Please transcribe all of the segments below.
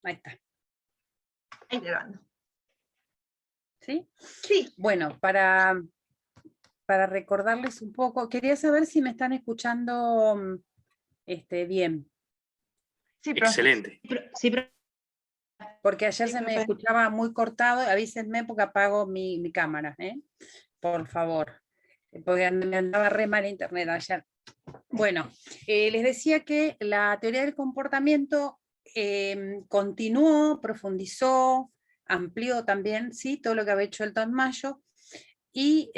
Ahí está. Ahí grabando. ¿Sí? Sí. Bueno, para recordarles un poco, quería saber si me están escuchando bien. Sí, profe. Excelente. Sí, profe. Porque ayer Sí, se me profe. escuchaba muy cortado, avísenme porque apago mi cámara, por favor. Porque me andaba re mal internet ayer. Bueno, les decía que la teoría del comportamiento continuó, profundizó, amplió también, ¿sí? Todo lo que había hecho Elton Mayo, y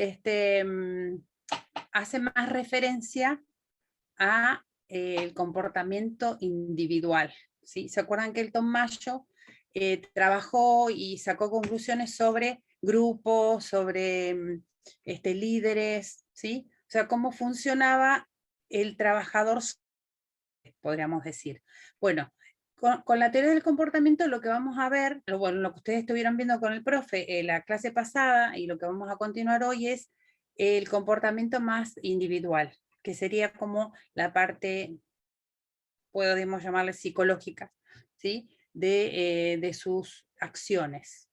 hace más referencia a el comportamiento individual, ¿sí? ¿Se acuerdan que Elton Mayo trabajó y sacó conclusiones sobre grupos, sobre líderes, ¿sí? O sea, cómo funcionaba el trabajador, podríamos decir. Bueno, con la teoría del comportamiento lo que vamos a ver, lo que ustedes estuvieron viendo con el profe la clase pasada y lo que vamos a continuar hoy es el comportamiento más individual, que sería como la parte, podemos llamarle psicológica, ¿sí? de sus acciones.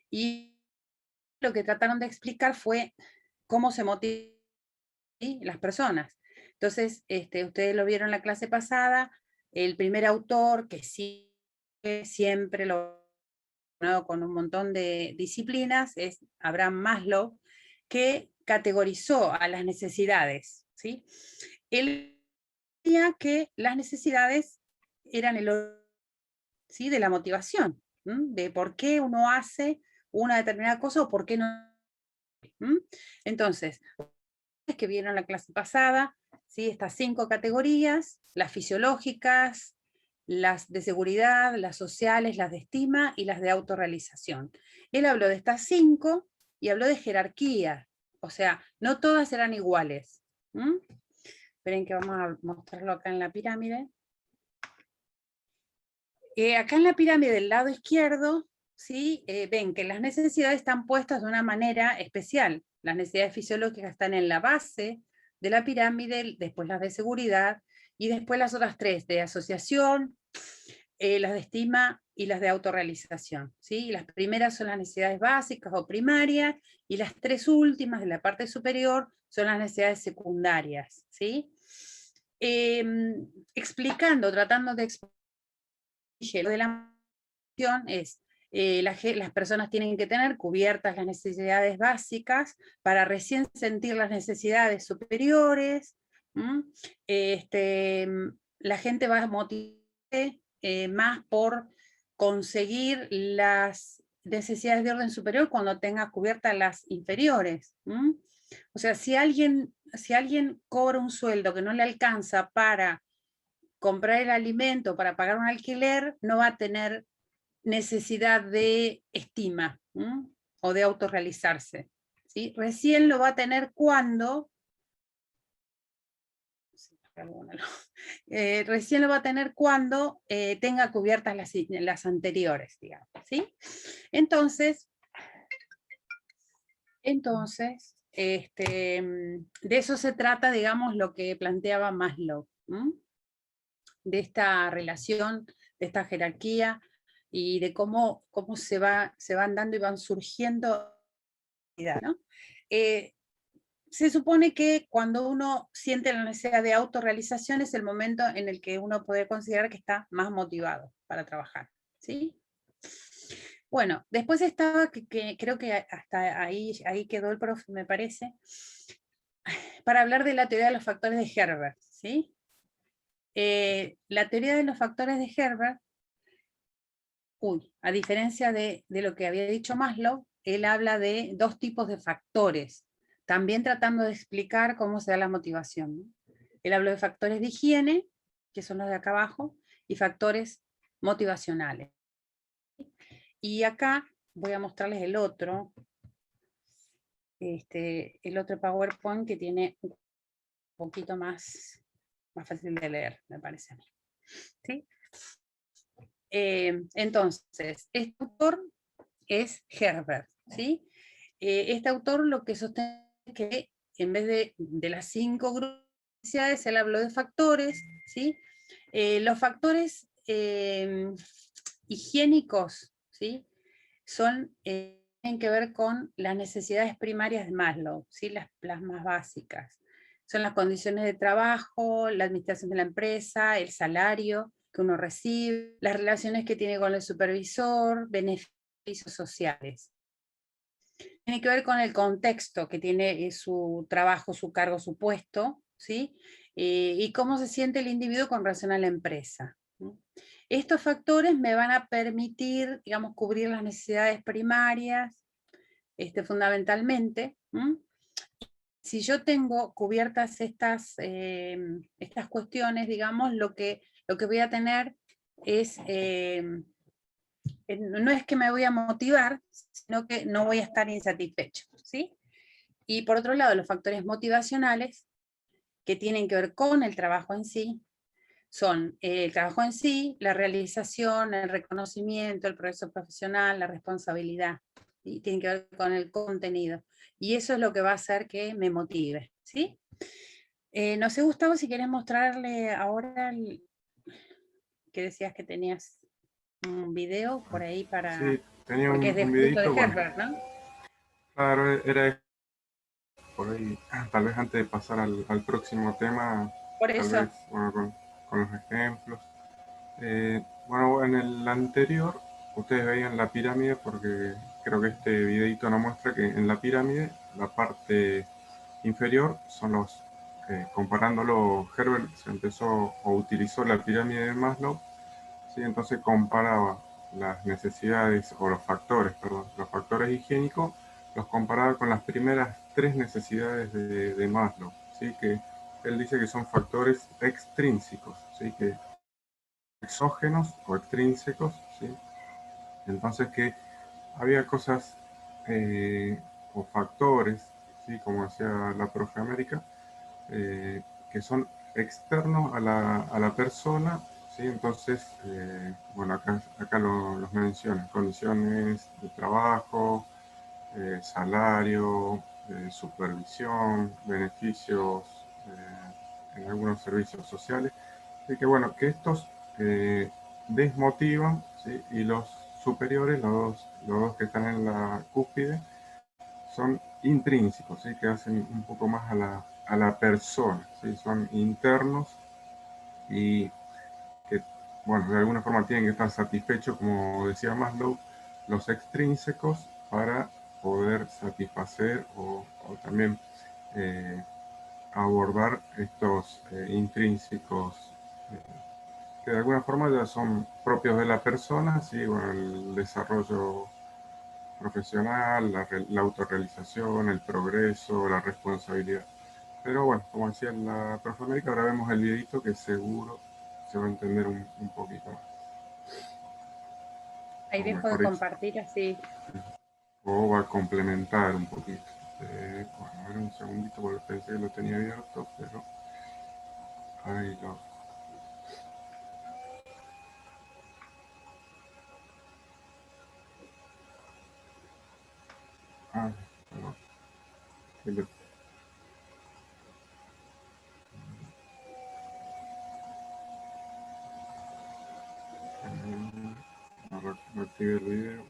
Y lo que trataron de explicar fue cómo se motivan, ¿sí?, las personas. Entonces, ustedes lo vieron en la clase pasada, el primer autor, que sí, siempre lo con un montón de disciplinas, es Abraham Maslow, que categorizó a las necesidades, ¿sí? Él decía que las necesidades eran ¿sí?, de la motivación, de por qué uno hace una determinada cosa o por qué no. Entonces, que vieron la clase pasada, ¿sí?, estas 5 categorías, las fisiológicas, las de seguridad, las sociales, las de estima y las de autorrealización. Él habló de estas 5 y habló de jerarquía, o sea, no todas eran iguales. Esperen que vamos a mostrarlo acá en la pirámide. Acá en la pirámide del lado izquierdo, ¿sí?, ven que las necesidades están puestas de una manera especial. Las necesidades fisiológicas están en la base de la pirámide, después las de seguridad, y después las otras 3, de asociación, las de estima y las de autorrealización, ¿sí? Las primeras son las necesidades básicas o primarias, y las 3 últimas de la parte superior son las necesidades secundarias, ¿sí? Explicando, tratando de explicar de la motivación es, las personas tienen que tener cubiertas las necesidades básicas para recién sentir las necesidades superiores. La gente va a motivarse más por conseguir las necesidades de orden superior cuando tenga cubiertas las inferiores. O sea, si alguien cobra un sueldo que no le alcanza para comprar el alimento, para pagar un alquiler, no va a tener necesidad de estima o de autorrealizarse, ¿sí? Recién lo va a tener cuando, recién lo va a tener cuando tenga cubiertas las anteriores, digamos, ¿sí? Entonces, de eso se trata, digamos, lo que planteaba Maslow, de esta relación, de esta jerarquía, y de cómo se van dando y van surgiendo, ¿no? Se supone que cuando uno siente la necesidad de autorrealización es el momento en el que uno puede considerar que está más motivado para trabajar, ¿sí? Bueno, después estaba, que creo que hasta ahí quedó el profe, me parece, para hablar de la teoría de los factores de Herbert, ¿sí? La teoría de los factores de Herbert, a diferencia de lo que había dicho Maslow, él habla de 2 tipos de factores, también tratando de explicar cómo se da la motivación, ¿no? Él habló de factores de higiene, que son los de acá abajo, y factores motivacionales. Y acá voy a mostrarles el otro PowerPoint, que tiene un poquito más fácil de leer, me parece a mí, ¿sí? Entonces, este autor es Herbert, ¿sí? Este autor lo que sostiene es que en vez de las 5 grupos de necesidades, él habló de factores, ¿sí? Los factores higiénicos, ¿sí? Tienen que ver con las necesidades primarias de Maslow, ¿sí? Las más básicas. Son las condiciones de trabajo, la administración de la empresa, el salario que uno recibe, las relaciones que tiene con el supervisor, beneficios sociales. Tiene que ver con el contexto que tiene su trabajo, su cargo, su puesto, ¿sí? Y cómo se siente el individuo con relación a la empresa. Estos factores me van a permitir, digamos, cubrir las necesidades primarias, fundamentalmente. Si yo tengo cubiertas estas cuestiones, digamos, lo que voy a tener es, no es que me voy a motivar, sino que no voy a estar insatisfecho, ¿sí? Y por otro lado, los factores motivacionales, que tienen que ver con el trabajo en sí, son el trabajo en sí, la realización, el reconocimiento, el progreso profesional, la responsabilidad, y tienen que ver con el contenido. Y eso es lo que va a hacer que me motive, ¿sí? No sé, Gustavo, si querés mostrarle ahora que decías que tenías un video por ahí para... Sí, tenía porque es un justo de videito, bueno, Herbert, ¿no? claro, era por ahí, tal vez antes de pasar al próximo tema, Por tal eso. vez, bueno, con los ejemplos. Bueno, en el anterior, ustedes veían la pirámide, porque creo que este videito nos muestra que en la pirámide, la parte inferior son los, comparándolo, Herbert se empezó o utilizó la pirámide de Maslow, ¿sí? Entonces comparaba las necesidades, o los factores, perdón, los factores higiénicos, los comparaba con las primeras 3 necesidades de Maslow, ¿sí? Que él dice que son factores extrínsecos, ¿sí? Que exógenos o extrínsecos, ¿sí? Entonces que había cosas o factores, ¿sí? Como decía la profe América, que son externos a la persona, ¿sí? Entonces, bueno, acá los menciona: condiciones de trabajo, salario, supervisión, beneficios en algunos servicios sociales. Así que bueno, que estos desmotivan, ¿sí? Y los superiores, los dos que están en la cúspide, son intrínsecos, ¿sí? Que hacen un poco más a la persona, ¿sí? Son internos y que, bueno, de alguna forma tienen que estar satisfechos, como decía Maslow, los extrínsecos, para poder satisfacer o también abordar estos intrínsecos que de alguna forma ya son propios de la persona, ¿sí? Bueno, el desarrollo profesional, la autorrealización, el progreso, la responsabilidad. Pero bueno, como decía la profe América, ahora vemos el videito que seguro se va a entender un poquito más. Ahí O dejo de mejor dicho, compartir así. o va a complementar un poquito. Bueno, a ver un segundito porque pensé que lo tenía abierto, pero ahí lo... Ah, perdón. No activé el video.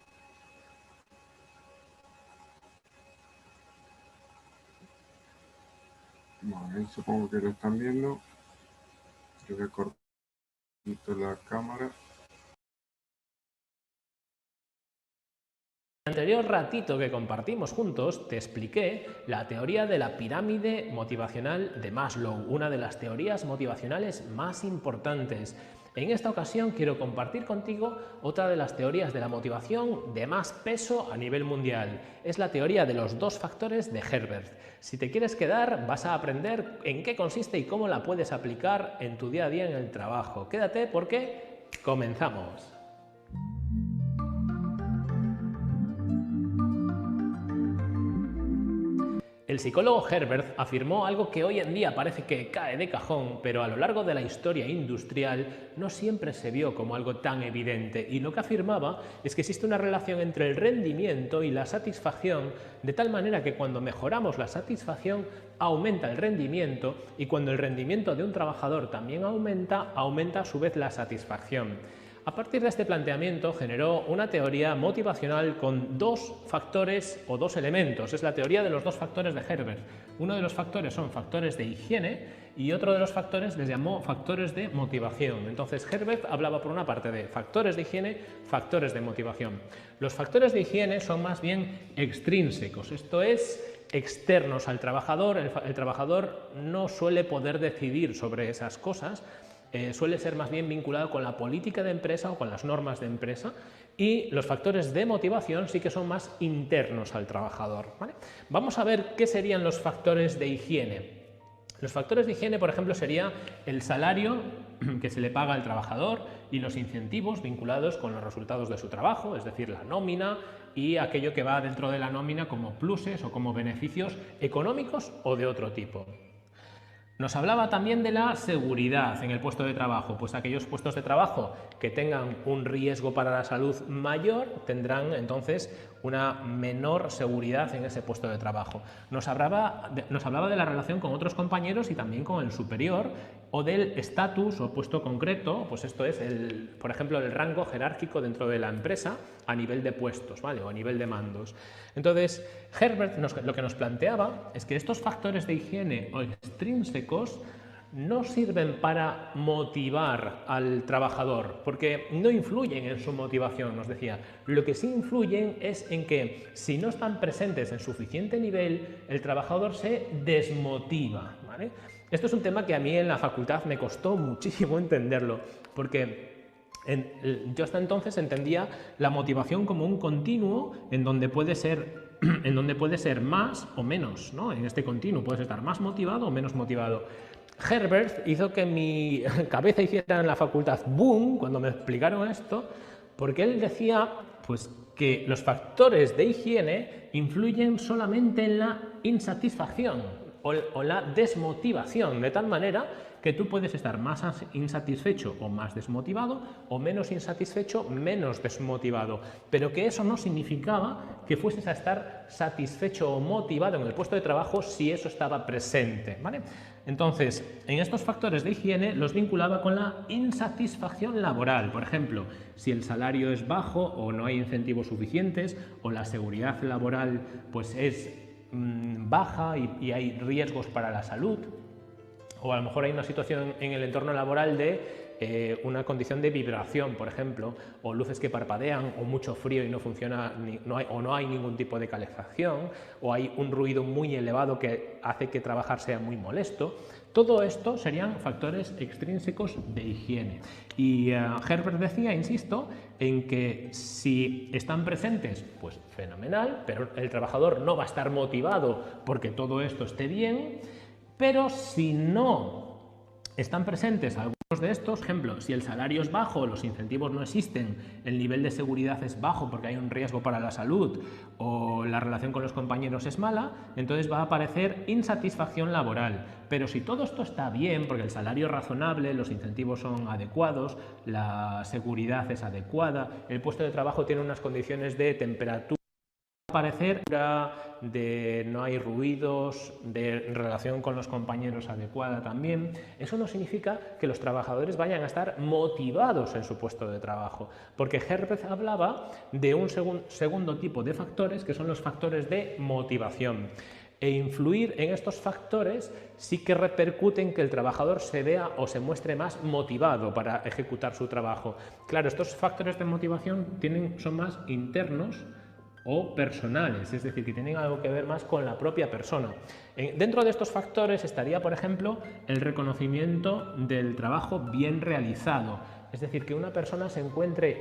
Bueno, ahí supongo que lo están viendo. Yo voy a cortar la cámara. En el anterior ratito que compartimos juntos te expliqué la teoría de la pirámide motivacional de Maslow, una de las teorías motivacionales más importantes. En esta ocasión quiero compartir contigo otra de las teorías de la motivación de más peso a nivel mundial. Es la teoría de los 2 factores de Herbert. Si te quieres quedar, vas a aprender en qué consiste y cómo la puedes aplicar en tu día a día en el trabajo. Quédate porque comenzamos. El psicólogo Herbert afirmó algo que hoy en día parece que cae de cajón, pero a lo largo de la historia industrial no siempre se vio como algo tan evidente, y lo que afirmaba es que existe una relación entre el rendimiento y la satisfacción, de tal manera que cuando mejoramos la satisfacción aumenta el rendimiento, y cuando el rendimiento de un trabajador también aumenta a su vez la satisfacción. A partir de este planteamiento generó una teoría motivacional con dos factores o dos elementos. Es la teoría de los dos factores de Herbert. Uno de los factores son factores de higiene y otro de los factores les llamó factores de motivación. Entonces Herbert hablaba por una parte de factores de higiene, factores de motivación. Los factores de higiene son más bien extrínsecos, esto es, externos al trabajador. El trabajador no suele poder decidir sobre esas cosas, suele ser más bien vinculado con la política de empresa o con las normas de empresa, y los factores de motivación sí que son más internos al trabajador, ¿vale? Vamos a ver qué serían los factores de higiene. Los factores de higiene, por ejemplo, sería el salario que se le paga al trabajador y los incentivos vinculados con los resultados de su trabajo, es decir, la nómina y aquello que va dentro de la nómina como pluses o como beneficios económicos o de otro tipo. Nos hablaba también de la seguridad en el puesto de trabajo, pues aquellos puestos de trabajo que tengan un riesgo para la salud mayor tendrán entonces una menor seguridad en ese puesto de trabajo. Nos hablaba de la relación con otros compañeros y también con el superior, o del estatus o puesto concreto, pues esto es, por ejemplo, el rango jerárquico dentro de la empresa a nivel de puestos, ¿vale? O a nivel de mandos. Entonces, Herbert lo que nos planteaba es que estos factores de higiene o extrínsecos no sirven para motivar al trabajador, porque no influyen en su motivación, nos decía. Lo que sí influyen es en que, si no están presentes en suficiente nivel, el trabajador se desmotiva, ¿vale? Esto es un tema que a mí en la facultad me costó muchísimo entenderlo, porque yo hasta entonces entendía la motivación como un continuo en donde puede ser más o menos, ¿no? En este continuo puedes estar más motivado o menos motivado. Herbert hizo que mi cabeza hiciera en la facultad boom cuando me explicaron esto, porque él decía pues, que los factores de higiene influyen solamente en la insatisfacción o la desmotivación, de tal manera que tú puedes estar más insatisfecho o más desmotivado, o menos insatisfecho, menos desmotivado, pero que eso no significaba que fueses a estar satisfecho o motivado en el puesto de trabajo si eso estaba presente, ¿vale? Entonces, en estos factores de higiene los vinculaba con la insatisfacción laboral. Por ejemplo, si el salario es bajo o no hay incentivos suficientes, o la seguridad laboral pues es baja y hay riesgos para la salud, o a lo mejor hay una situación en el entorno laboral de una condición de vibración, por ejemplo, o luces que parpadean, o mucho frío y no funciona, no hay ningún tipo de calefacción, o hay un ruido muy elevado que hace que trabajar sea muy molesto. Todo esto serían factores extrínsecos de higiene. Y Herbert decía, insisto, en que si están presentes, pues fenomenal, pero el trabajador no va a estar motivado porque todo esto esté bien. Pero si no están presentes algunos de estos, por ejemplo, si el salario es bajo, los incentivos no existen, el nivel de seguridad es bajo porque hay un riesgo para la salud, o la relación con los compañeros es mala, entonces va a aparecer insatisfacción laboral. Pero si todo esto está bien, porque el salario es razonable, los incentivos son adecuados, la seguridad es adecuada, el puesto de trabajo tiene unas condiciones de temperatura, parecer de no hay ruidos, de relación con los compañeros adecuada también, eso no significa que los trabajadores vayan a estar motivados en su puesto de trabajo, porque Herbert hablaba de un segundo tipo de factores que son los factores de motivación. E influir en estos factores sí que repercute en que el trabajador se vea o se muestre más motivado para ejecutar su trabajo. Claro, estos factores de motivación son más internos o personales, es decir, que tienen algo que ver más con la propia persona. Dentro de estos factores estaría, por ejemplo, el reconocimiento del trabajo bien realizado, es decir, que una persona se encuentre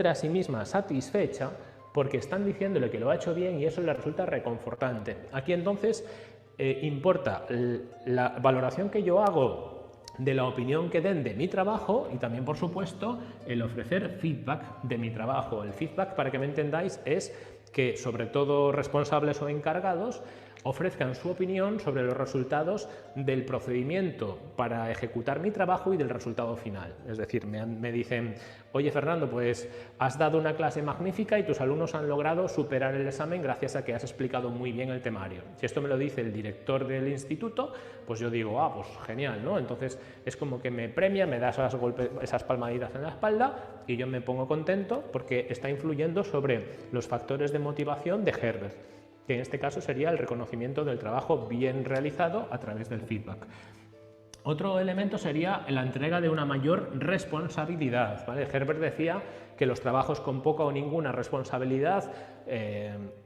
a sí misma satisfecha porque están diciéndole que lo ha hecho bien y eso le resulta reconfortante. Aquí entonces importa la valoración que yo hago de la opinión que den de mi trabajo y también, por supuesto, el ofrecer feedback de mi trabajo. El feedback, para que me entendáis, es que, sobre todo responsables o encargados, ofrezcan su opinión sobre los resultados del procedimiento para ejecutar mi trabajo y del resultado final. Es decir, me dicen, oye Fernando, pues has dado una clase magnífica y tus alumnos han logrado superar el examen gracias a que has explicado muy bien el temario. Si esto me lo dice el director del instituto, pues yo digo, ah, pues genial, ¿no? Entonces es como que me premia, me da esas palmaditas en la espalda y yo me pongo contento porque está influyendo sobre los factores de motivación de Herbert, que en este caso sería el reconocimiento del trabajo bien realizado a través del feedback. Otro elemento sería la entrega de una mayor responsabilidad, ¿vale? Herbert decía que los trabajos con poca o ninguna responsabilidad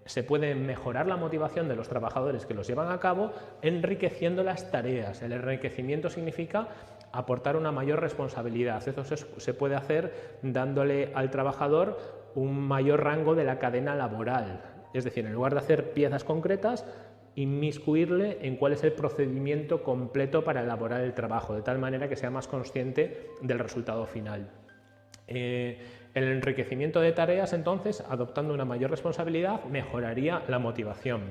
se puede mejorar la motivación de los trabajadores que los llevan a cabo enriqueciendo las tareas. El enriquecimiento significa aportar una mayor responsabilidad. Eso se puede hacer dándole al trabajador un mayor rango de la cadena laboral. Es decir, en lugar de hacer piezas concretas, inmiscuirle en cuál es el procedimiento completo para elaborar el trabajo, de tal manera que sea más consciente del resultado final. El enriquecimiento de tareas, entonces, adoptando una mayor responsabilidad, mejoraría la motivación.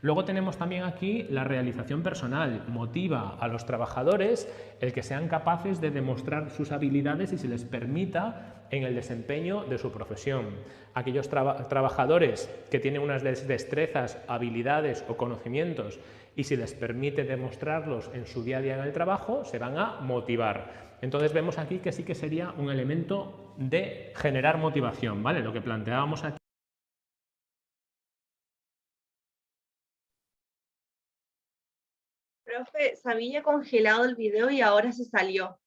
Luego tenemos también aquí la realización personal. Motiva a los trabajadores el que sean capaces de demostrar sus habilidades y se les permita en el desempeño de su profesión. Aquellos trabajadores que tienen unas destrezas, habilidades o conocimientos y si les permite demostrarlos en su día a día en el trabajo, se van a motivar. Entonces vemos aquí que sí que sería un elemento de generar motivación, ¿vale? Lo que planteábamos aquí. Profe, se había congelado el video y ahora se salió.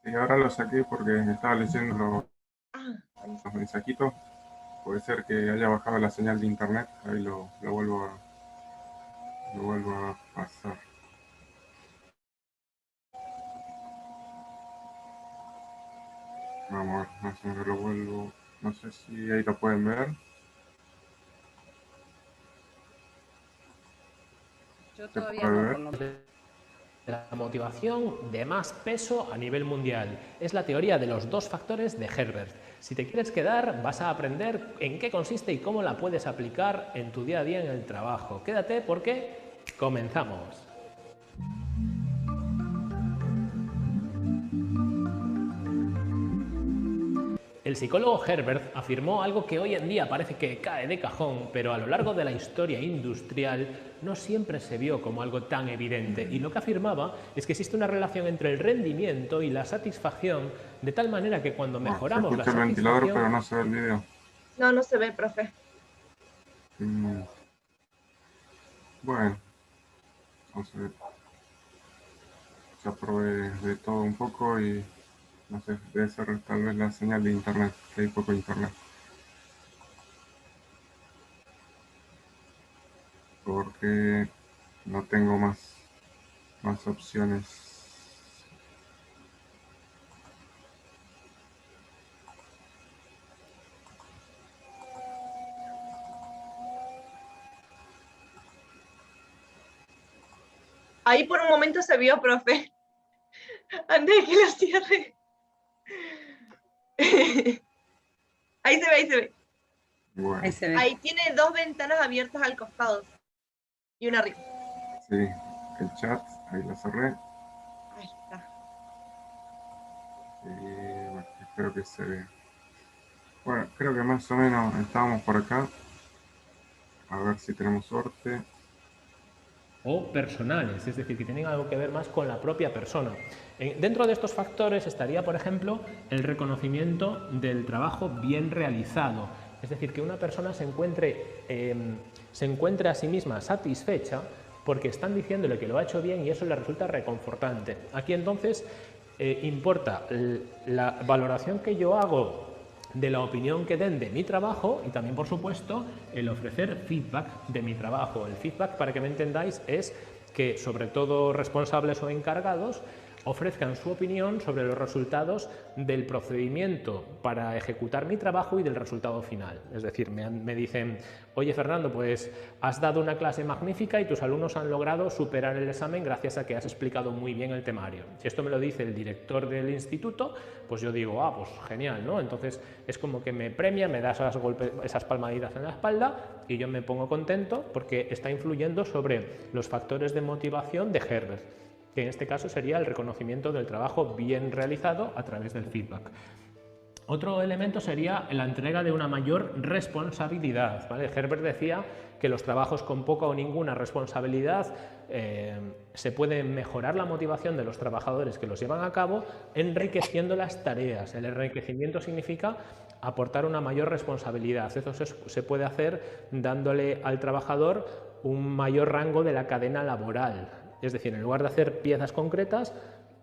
Y ahora lo saqué porque estaba leyendo los mensajitos. Puede ser que haya bajado la señal de internet. Ahí lo vuelvo a pasar. Vamos a ver, más o menos lo vuelvo. No sé si ahí lo pueden ver. Yo todavía no, por lo menos. La motivación de más peso a nivel mundial. Es la teoría de los dos factores de Herbert. Si te quieres quedar, vas a aprender en qué consiste y cómo la puedes aplicar en tu día a día en el trabajo. Quédate porque comenzamos. El psicólogo Herbert afirmó algo que hoy en día parece que cae de cajón, pero a lo largo de la historia industrial no siempre se vio como algo tan evidente. Y lo que afirmaba es que existe una relación entre el rendimiento y la satisfacción, de tal manera que cuando mejoramos la satisfacción... Se escucha el ventilador, pero no se ve el video. No, no se ve, profe. Bueno, vamos a ver. Ya probé de todo un poco y... no sé, debe ser tal vez la señal de internet, que hay poco internet. Porque no tengo más opciones. Ahí por un momento se vio, profe. Antes de que lo cierre. Ahí se ve, ahí se ve. Bueno, Ahí se ve. Ahí tiene dos ventanas abiertas al costado. Y una arriba. sí, el chat, ahí lo cerré. Ahí está. Y bueno, espero que se vea. Bueno, creo que más o menos estábamos por acá. A ver si tenemos suerte. O personales, es decir, que tienen algo que ver más con la propia persona. Dentro de estos factores estaría, por ejemplo, el reconocimiento del trabajo bien realizado. Es decir, que una persona se encuentre a sí misma satisfecha porque están diciéndole que lo ha hecho bien y eso le resulta reconfortante. Aquí entonces importa la valoración que yo hago de la opinión que den de mi trabajo y también, por supuesto, el ofrecer feedback de mi trabajo. El feedback, para que me entendáis, es que, sobre todo responsables o encargados, ofrezcan su opinión sobre los resultados del procedimiento para ejecutar mi trabajo y del resultado final. Es decir, me dicen, oye Fernando, pues has dado una clase magnífica y tus alumnos han logrado superar el examen gracias a que has explicado muy bien el temario. Si esto me lo dice el director del instituto, pues yo digo, ah, pues genial, ¿no? Entonces es como que me premia, me da esas palmaditas en la espalda y yo me pongo contento porque está influyendo sobre los factores de motivación de Herbert, que en este caso sería el reconocimiento del trabajo bien realizado a través del feedback. Otro elemento sería la entrega de una mayor responsabilidad, ¿vale? Herbert decía que los trabajos con poca o ninguna responsabilidad se puede mejorar la motivación de los trabajadores que los llevan a cabo enriqueciendo las tareas. El enriquecimiento significa aportar una mayor responsabilidad. Eso se puede hacer dándole al trabajador un mayor rango de la cadena laboral. Es decir, en lugar de hacer piezas concretas,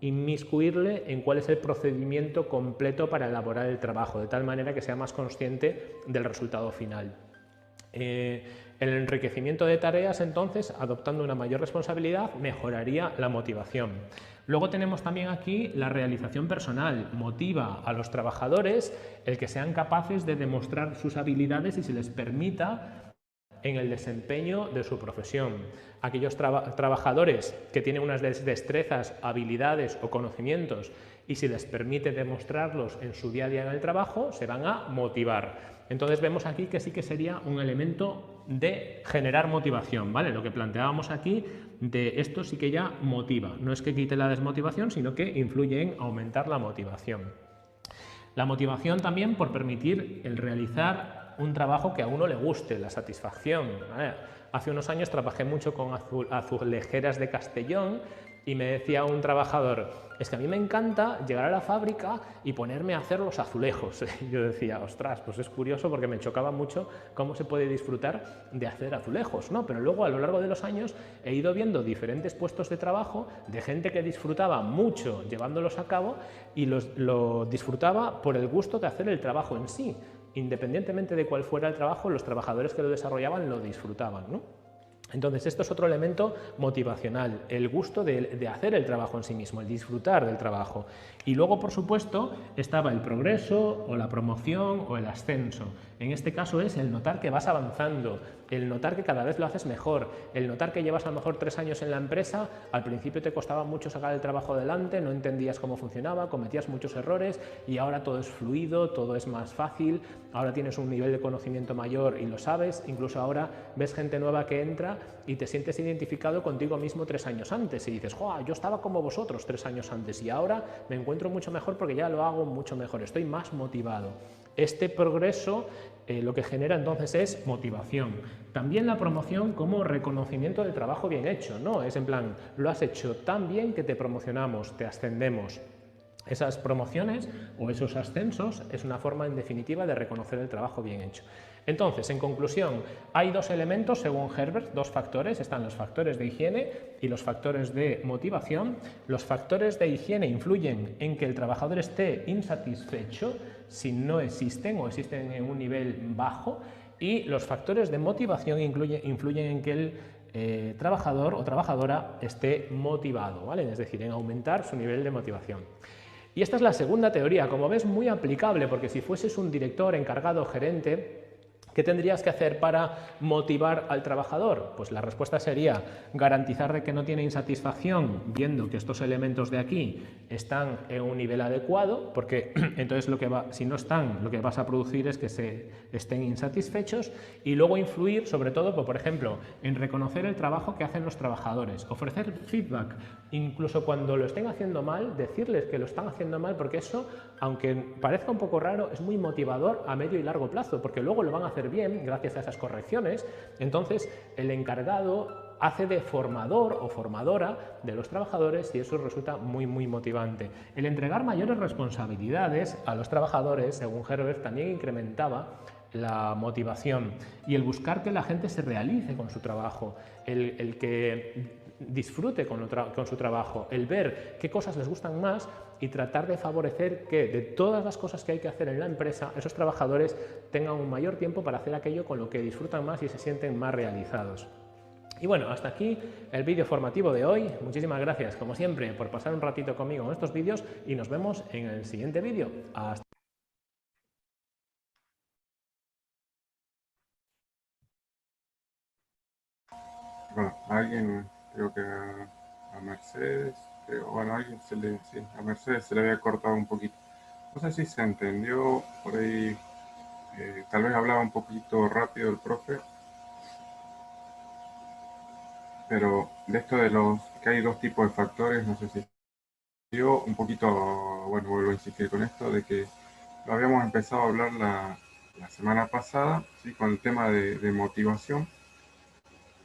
inmiscuirle en cuál es el procedimiento completo para elaborar el trabajo, de tal manera que sea más consciente del resultado final. El enriquecimiento de tareas, entonces, adoptando una mayor responsabilidad, mejoraría la motivación. Luego tenemos también aquí la realización personal. Motiva a los trabajadores el que sean capaces de demostrar sus habilidades y se les permita en el desempeño de su profesión. Aquellos trabajadores que tienen unas destrezas, habilidades o conocimientos y si les permite demostrarlos en su día a día en el trabajo, se van a motivar. Entonces vemos aquí que sí que sería un elemento de generar motivación, ¿vale? Lo que planteábamos aquí de esto sí que ya motiva. No es que quite la desmotivación, sino que influye en aumentar la motivación. La motivación también por permitir el realizar un trabajo que a uno le guste, la satisfacción. Hace unos años trabajé mucho con azulejeras de Castellón y me decía un trabajador, es que a mí me encanta llegar a la fábrica y ponerme a hacer los azulejos. Y yo decía, ostras, pues es curioso porque me chocaba mucho cómo se puede disfrutar de hacer azulejos, ¿no? Pero luego a lo largo de los años he ido viendo diferentes puestos de trabajo de gente que disfrutaba mucho llevándolos a cabo y lo disfrutaba por el gusto de hacer el trabajo en sí. Independientemente de cuál fuera el trabajo, los trabajadores que lo desarrollaban lo disfrutaban, ¿no? Entonces, esto es otro elemento motivacional, el gusto de hacer el trabajo en sí mismo, el disfrutar del trabajo. Y luego, por supuesto, estaba el progreso o la promoción o el ascenso. En este caso es el notar que vas avanzando, el notar que cada vez lo haces mejor, el notar que llevas a lo mejor 3 años en la empresa, al principio te costaba mucho sacar el trabajo adelante, no entendías cómo funcionaba, cometías muchos errores y ahora todo es fluido, todo es más fácil, ahora tienes un nivel de conocimiento mayor y lo sabes, incluso ahora ves gente nueva que entra y te sientes identificado contigo mismo 3 años antes y dices, ¡joa! Yo estaba como vosotros 3 años antes y ahora me encuentro mucho mejor porque ya lo hago mucho mejor, estoy más motivado. Este progreso lo que genera entonces es motivación. También la promoción como reconocimiento del trabajo bien hecho, ¿no? Es en plan, lo has hecho tan bien que te promocionamos, te ascendemos. Esas promociones o esos ascensos es una forma en definitiva de reconocer el trabajo bien hecho. Entonces, en conclusión, hay 2 elementos según Herbert, 2 factores, están los factores de higiene y los factores de motivación. Los factores de higiene influyen en que el trabajador esté insatisfecho si no existen o existen en un nivel bajo y los factores de motivación influyen en que el trabajador o trabajadora esté motivado, ¿vale? Es decir, en aumentar su nivel de motivación. Y esta es la segunda teoría, como ves, muy aplicable, porque si fueses un director, encargado, gerente, ¿qué tendrías que hacer para motivar al trabajador? Pues la respuesta sería garantizar de que no tiene insatisfacción viendo que estos elementos de aquí están en un nivel adecuado, porque entonces si no están, lo que vas a producir es que se estén insatisfechos y luego influir sobre todo, por ejemplo, en reconocer el trabajo que hacen los trabajadores, ofrecer feedback, incluso cuando lo estén haciendo mal, decirles que lo están haciendo mal, porque eso, aunque parezca un poco raro, es muy motivador a medio y largo plazo, porque luego lo van a hacer bien gracias a esas correcciones. Entonces el encargado hace de formador o formadora de los trabajadores y eso resulta muy motivante. El entregar mayores responsabilidades a los trabajadores, según Herbert, también incrementaba la motivación y el buscar que la gente se realice con su trabajo, el que disfrute con su trabajo, el ver qué cosas les gustan más y tratar de favorecer que de todas las cosas que hay que hacer en la empresa, esos trabajadores tengan un mayor tiempo para hacer aquello con lo que disfrutan más y se sienten más realizados. Y bueno, hasta aquí el vídeo formativo de hoy. Muchísimas gracias, como siempre, por pasar un ratito conmigo en estos vídeos y nos vemos en el siguiente vídeo. Hasta Bueno, a alguien, creo que a Mercedes, bueno, a alguien sí, a Mercedes se le había cortado un poquito. No sé si se entendió, por ahí tal vez hablaba un poquito rápido el profe, pero de esto de los que hay dos tipos de factores, no sé si yo un poquito, bueno, vuelvo a insistir con esto, de que lo habíamos empezado a hablar la semana pasada, ¿sí? Con el tema de motivación.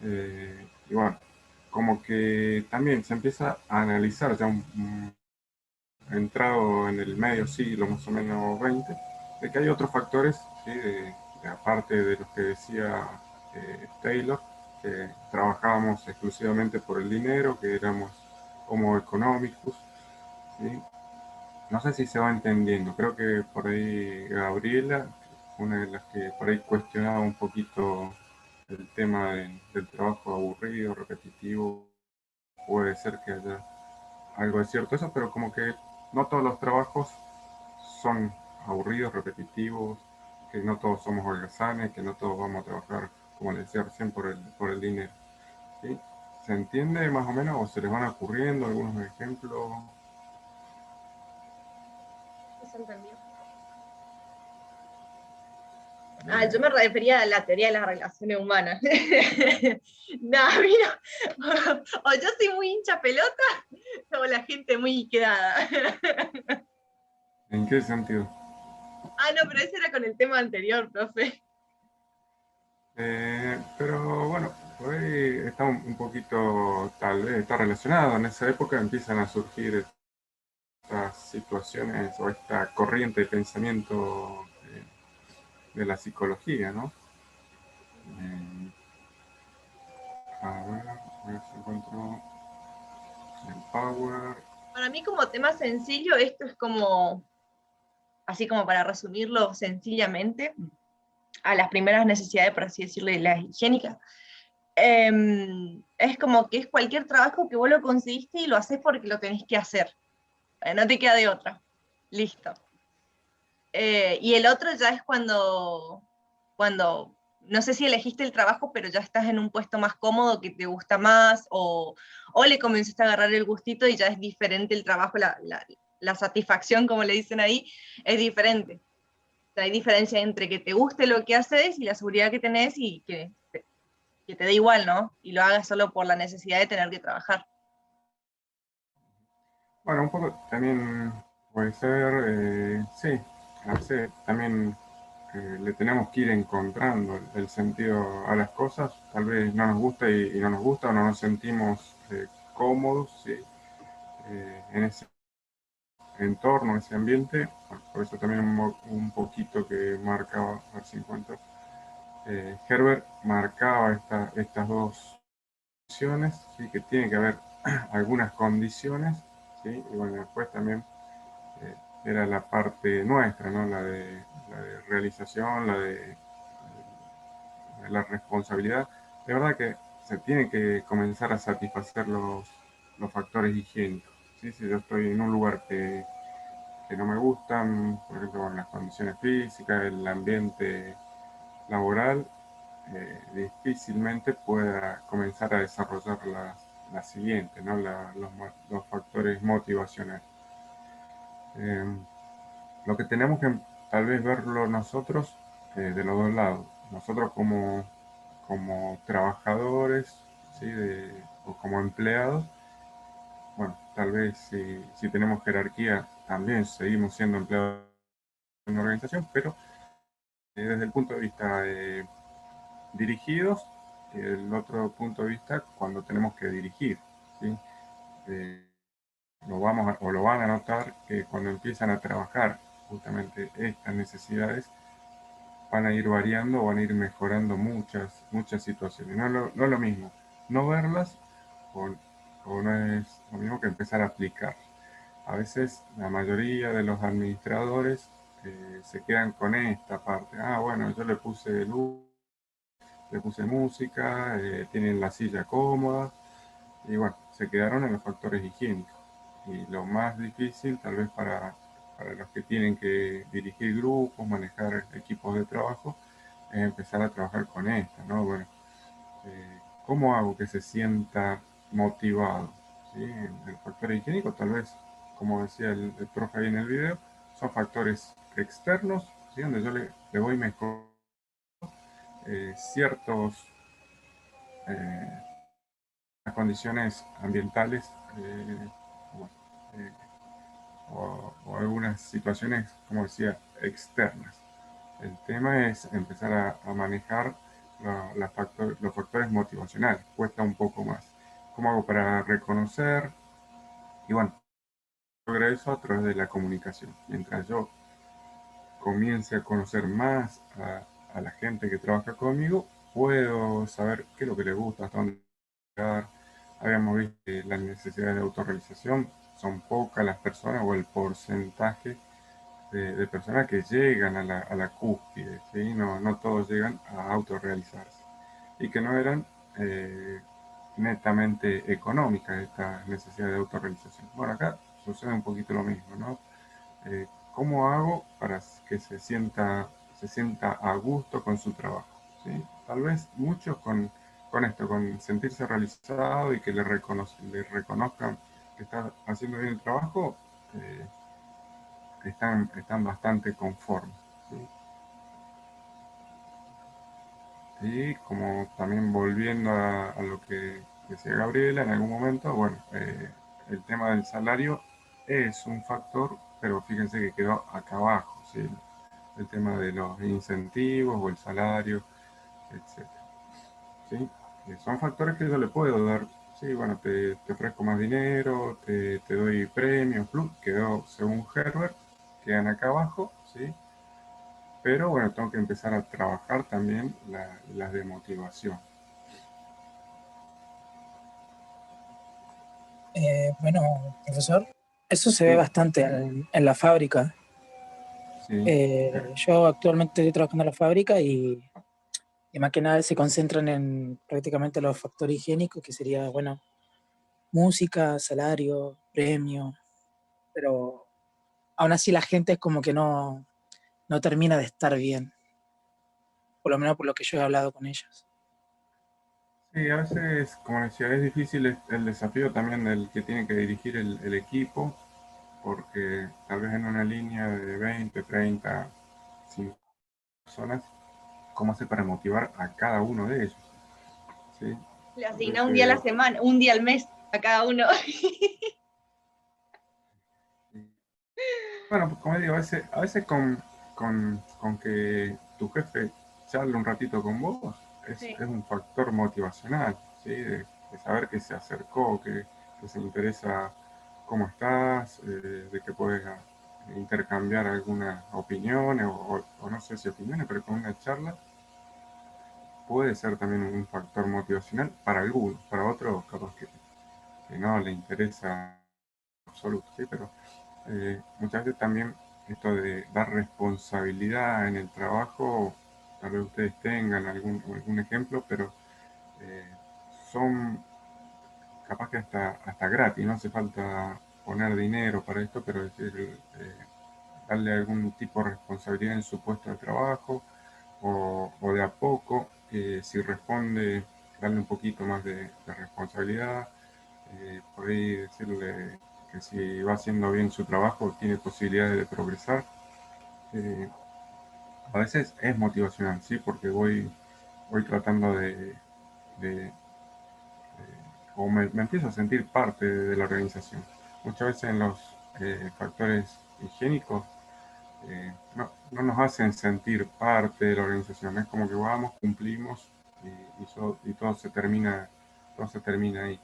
Y bueno, como que también se empieza a analizar ya entrado en el medio siglo más o menos 20, de que hay otros factores, ¿sí? Aparte de los que decía Taylor, que trabajábamos exclusivamente por el dinero, que éramos homo economicus, ¿sí? No sé si se va entendiendo, creo que por ahí Gabriela, una de las que por ahí cuestionaba un poquito el tema del trabajo aburrido, repetitivo, puede ser que haya algo de cierto eso, pero como que no todos los trabajos son aburridos, repetitivos, que no todos somos holgazanes, que no todos vamos a trabajar, como les decía recién, por el dinero. ¿Sí? ¿Se entiende más o menos o se les van ocurriendo algunos ejemplos? ¿Se entendió? Ah, yo Bien. me refería a la teoría de las relaciones humanas. No, a mí no. O yo soy muy hincha pelota, o la gente muy quedada. ¿En qué sentido? Ah, no, pero ese era con el tema anterior, profe. Pero bueno, por ahí está un poquito, tal vez está relacionado. En esa época empiezan a surgir estas situaciones o esta corriente de pensamiento de la psicología, ¿no? Eh, a ver si encuentro el power. Para mí como tema sencillo, esto es como, así como para resumirlo sencillamente, a las primeras necesidades, por así decirlo, las higiénicas. Es como que es cualquier trabajo que vos lo conseguiste y lo haces porque lo tenés que hacer. No te queda de otra. Listo. Y el otro ya es cuando, no sé si elegiste el trabajo, pero ya estás en un puesto más cómodo, que te gusta más, o le comenzaste a agarrar el gustito y ya es diferente el trabajo, la satisfacción, como le dicen ahí, es diferente. O sea, hay diferencia entre que te guste lo que haces y la seguridad que tenés y que te dé igual, ¿no? Y lo hagas solo por la necesidad de tener que trabajar. Bueno, un poco también puede ser, sí, a veces también le tenemos que ir encontrando el sentido a las cosas. Tal vez no nos gusta y no nos gusta o no nos sentimos cómodos, ¿sí? En ese entorno, en ese ambiente. Bueno, por eso también un poquito que marcaba, a ver si encuentro, Herbert marcaba estas dos condiciones, ¿sí? Que tiene que haber algunas condiciones, ¿sí? Y bueno, después también eh, era la parte nuestra, ¿no? La de realización, de la responsabilidad. De verdad que se tiene que comenzar a satisfacer los factores higiénicos, ¿sí? Si yo estoy en un lugar que no me gustan, por ejemplo, con las condiciones físicas, el ambiente laboral, difícilmente pueda comenzar a desarrollar la siguiente, ¿no? Los factores motivacionales. Eh, lo que tenemos que tal vez verlo nosotros de los dos lados. Nosotros como trabajadores, ¿sí? O como empleados, bueno, tal vez si tenemos jerarquía también seguimos siendo empleados en una organización, pero desde el punto de vista dirigidos, el otro punto de vista cuando tenemos que dirigir, ¿sí? Eh, lo van a notar que cuando empiezan a trabajar justamente estas necesidades van a ir variando, van a ir mejorando muchas situaciones. No es lo mismo no verlas o, o no es lo mismo que empezar a aplicar. A veces la mayoría de los administradores se quedan con esta parte. Ah, bueno, yo le puse luz, le puse música, tienen la silla cómoda, y bueno, se quedaron en los factores higiénicos. Y lo más difícil, tal vez para los que tienen que dirigir grupos, manejar equipos de trabajo, es empezar a trabajar con esto, ¿no? Bueno, ¿cómo hago que se sienta motivado? ¿Sí? El factor higiénico, tal vez, como decía el profe ahí en el video, son factores externos, ¿sí? Donde yo le voy mejorando ciertos las condiciones ambientales bueno, eh, o algunas situaciones, como decía, externas. El tema es empezar a manejar los factores motivacionales. Cuesta un poco más. ¿Cómo hago para reconocer? Y bueno, lograr eso a través de la comunicación. Mientras yo comience a conocer más a la gente que trabaja conmigo, puedo saber qué es lo que le gusta, hasta dónde llegar. Habíamos visto que las necesidades de autorrealización son pocas las personas o el porcentaje de personas que llegan a la cúspide, ¿sí? No todos llegan a autorrealizarse y que no eran netamente económicas estas necesidades de autorrealización. Bueno, acá sucede un poquito lo mismo, ¿no? ¿Cómo hago para que se sienta a gusto con su trabajo? ¿Sí? Tal vez muchos con esto, con sentirse realizado y que le reconozcan que está haciendo bien el trabajo, están bastante conformes. ¿Sí? Y como también volviendo a lo que decía Gabriela en algún momento, bueno, el tema del salario es un factor, pero fíjense que quedó acá abajo, ¿sí? El tema de los incentivos o el salario, etcétera, ¿sí? Son factores que yo le puedo dar, sí, bueno, te ofrezco más dinero, te doy premios, plus, quedó según Herbert, quedan acá abajo, ¿sí? Pero bueno, tengo que empezar a trabajar también las de motivación. Bueno, profesor, eso se ve Sí, bastante en la fábrica. sí, Yo actualmente estoy trabajando en la fábrica y más que nada se concentran en prácticamente los factores higiénicos, que sería, bueno, música, salario, premio, pero aún así la gente es como que no termina de estar bien, por lo menos por lo que yo he hablado con ellos. sí, a veces, como decía, es difícil el desafío también del que tiene que dirigir el equipo, porque tal vez en una línea de 20, 30, 50 personas, ¿cómo hace para motivar a cada uno de ellos? ¿Sí? Le Tal asigna vez, un día a la semana, un día al mes a cada uno. bueno, pues como digo, a veces con que tu jefe charle un ratito con vos Sí. es un factor motivacional, ¿sí? De saber que se acercó, que se interesa cómo estás, de que puedes intercambiar algunas opiniones o no sé si opiniones, pero con una charla puede ser también un factor motivacional para algunos, para otros capaz que no le interesa en absoluto, ¿sí? Pero muchas veces también esto de dar responsabilidad en el trabajo, tal vez ustedes tengan algún ejemplo, pero eh, son capaz que hasta gratis, no hace falta poner dinero para esto, pero es decir, darle algún tipo de responsabilidad en su puesto de trabajo o de a poco, si responde, darle un poquito más de responsabilidad, por ahí decirle que si va haciendo bien su trabajo tiene posibilidades de progresar. Eh, a veces es motivacional, ¿sí? Porque voy tratando de o me empiezo a sentir parte de la organización. Muchas veces en los factores higiénicos no nos hacen sentir parte de la organización. Es como que vamos, cumplimos y todo se termina ahí.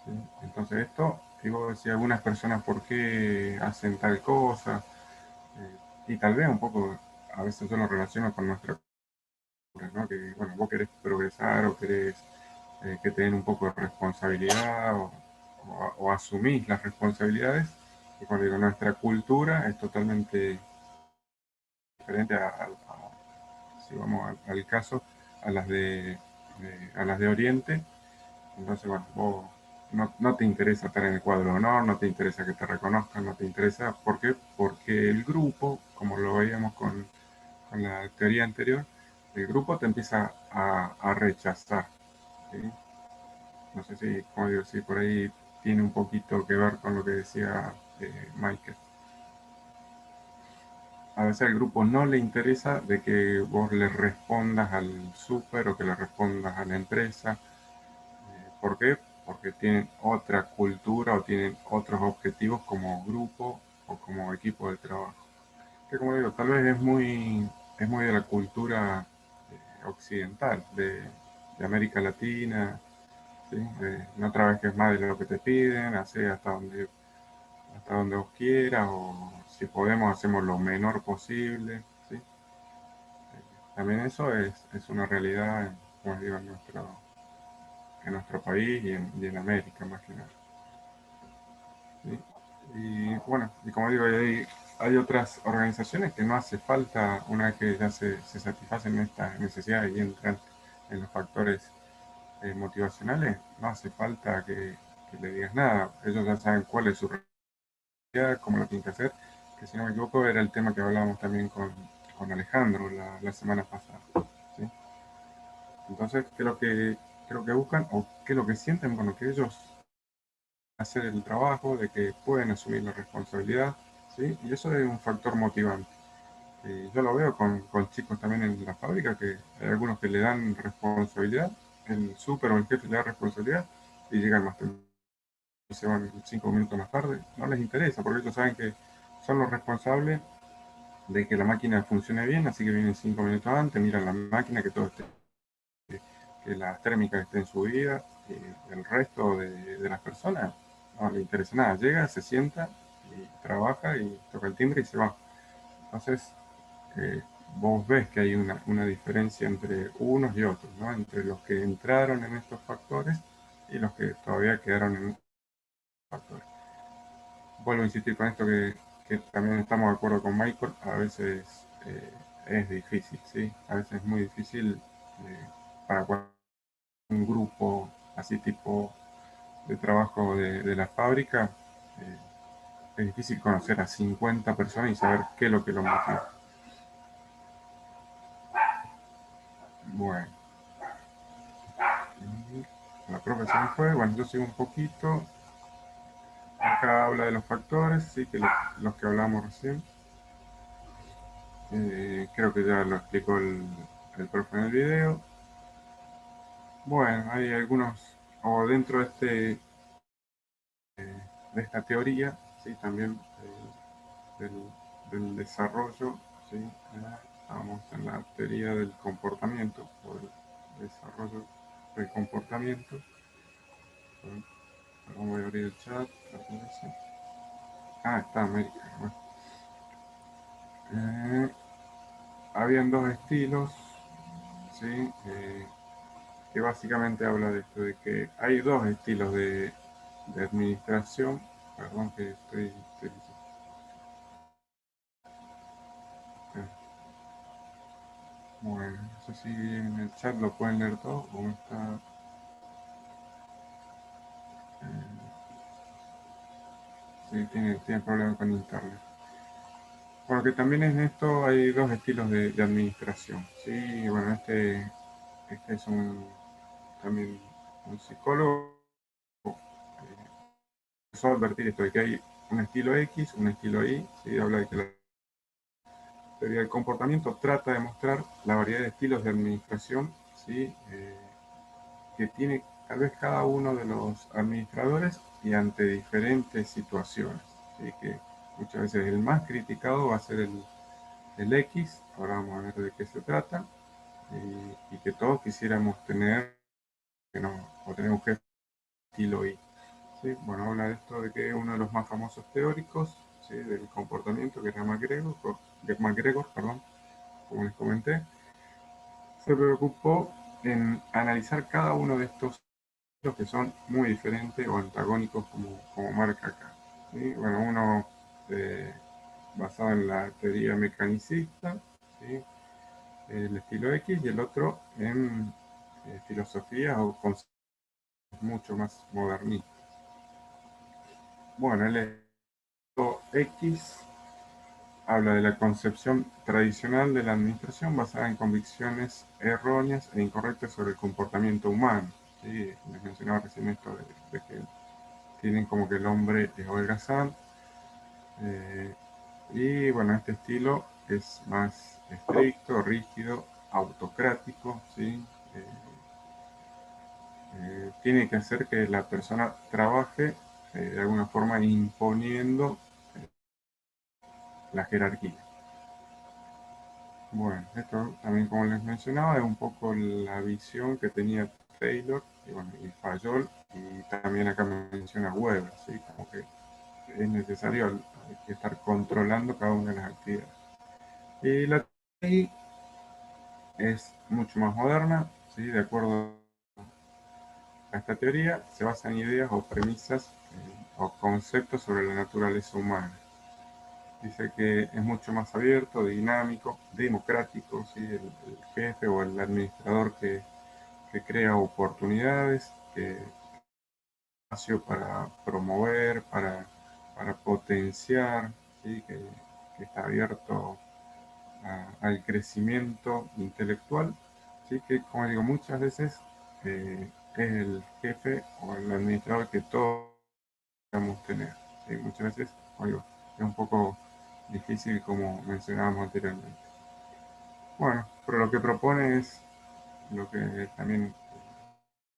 ¿Sí? Entonces esto, digo, si algunas personas por qué hacen tal cosa, y tal vez un poco, a veces yo lo relaciono con nuestra cultura, ¿no? Que bueno, vos querés progresar o querés que te den un poco de responsabilidad o asumís las responsabilidades, y cuando digo nuestra cultura es totalmente diferente si vamos al caso, a las de Oriente. Entonces, bueno, vos no te interesa estar en el cuadro de honor, no te interesa que te reconozcan, no te interesa. ¿Por qué? Porque el grupo, como lo veíamos con la teoría anterior, el grupo te empieza a rechazar, ¿sí? No sé si, como digo, si por ahí tiene un poquito que ver con lo que decía Michael. A veces al grupo no le interesa de que vos le respondas al súper o que le respondas a la empresa. ¿Por qué? Porque tienen otra cultura o tienen otros objetivos como grupo o como equipo de trabajo. Que como digo, tal vez es muy de la cultura occidental, de América Latina, ¿sí? No trabajes más de lo que te piden, hacer hasta donde vos quieras, o si podemos hacemos lo menor posible, ¿sí? También eso es una realidad, como digo, en nuestro país y en América más que nada, ¿sí? Y bueno, y como digo, hay otras organizaciones que no hace falta, una vez que ya se satisfacen estas necesidades y entran en los factores motivacionales, no hace falta que le digas nada. Ellos ya saben cuál es su realidad, cómo lo tienen que hacer, que si no me equivoco era el tema que hablábamos también con Alejandro la semana pasada, ¿sí? Entonces, qué es lo que buscan o qué es lo que sienten? Bueno, que ellos hacer el trabajo, de que pueden asumir la responsabilidad, ¿sí? Y eso es un factor motivante. Yo lo veo con chicos también en la fábrica, que hay algunos que le dan responsabilidad, el súper o el jefe le da responsabilidad y llegan más temprano y se van 5 minutos más tarde. No les interesa, porque ellos saben que son los responsables de que la máquina funcione bien, así que vienen 5 minutos antes, miran la máquina, que todo esté, que las térmicas estén subidas, y el resto de las personas no le interesa nada, llega, se sienta y trabaja y toca el timbre y se va. Entonces, eh, vos ves que hay una diferencia entre unos y otros, ¿no? Entre los que entraron en estos factores y los que todavía quedaron en estos factores. Vuelvo a insistir con esto que también estamos de acuerdo con Michael, a veces es difícil, ¿sí? A veces es muy difícil para un grupo así tipo de trabajo de la fábrica, eh, es difícil conocer a 50 personas y saber qué es lo que lo motiva. Bueno, la profesión fue, bueno, yo sigo un poquito. Acá habla de los factores, sí, que los que hablamos recién. Creo que ya lo explicó el profe en el video. Bueno, hay algunos, o dentro de esta teoría, sí, también del, del desarrollo, sí, estamos en la teoría del comportamiento, o del desarrollo del comportamiento. Perdón, voy a abrir el chat. Ah, está América. Bueno. Habían dos estilos, ¿sí? Que básicamente habla de esto, de que hay dos estilos de administración. Perdón que estoy bueno, no sé si en el chat lo pueden leer todo o está. Sí, tiene problemas con internet. Bueno, que también en esto hay dos estilos de administración. Sí, bueno, este es también un psicólogo. Empezó a advertir esto de que hay un estilo X, un estilo Y. Sí, habla de que la teoría del comportamiento trata de mostrar la variedad de estilos de administración, ¿sí? Que tiene tal vez cada uno de los administradores y ante diferentes situaciones, ¿sí? Que muchas veces el más criticado va a ser el X, ahora vamos a ver de qué se trata, y que todos quisiéramos tener, que no, o tener un jefe estilo Y. ¿Sí? Bueno, habla de esto de que uno de los más famosos teóricos, ¿sí? Del comportamiento, que era McGregor, perdón, como les comenté, se preocupó en analizar cada uno de estos que son muy diferentes o antagónicos como marca acá, ¿sí? Bueno, uno basado en la teoría mecanicista, ¿sí? el estilo X, y el otro en filosofía o conceptos mucho más modernistas. Bueno, el estilo X habla de la concepción tradicional de la administración basada en convicciones erróneas e incorrectas sobre el comportamiento humano. ¿Sí? Les mencionaba recién esto de que tienen como que el hombre es holgazán. Y bueno, este estilo es más estricto, rígido, autocrático, ¿sí? Tiene que hacer que la persona trabaje de alguna forma imponiendo la jerarquía. Bueno, esto también, como les mencionaba, es un poco la visión que tenía Taylor y, bueno, y Fayol, y también acá menciona Weber, ¿sí? Como que es necesario, hay que estar controlando cada una de las actividades. Y la teoría es mucho más moderna, ¿sí? De acuerdo a esta teoría, se basa en ideas o premisas o conceptos sobre la naturaleza humana. Dice que es mucho más abierto, dinámico, democrático, ¿sí? El jefe o el administrador que crea oportunidades, que espacio para promover, para potenciar, ¿sí? Que está abierto al crecimiento intelectual, ¿sí? Que, como digo, muchas veces es el jefe o el administrador que todos debemos tener, ¿sí? Muchas veces, como digo, es un poco difícil, como mencionábamos anteriormente. Bueno, pero lo que propone es lo que también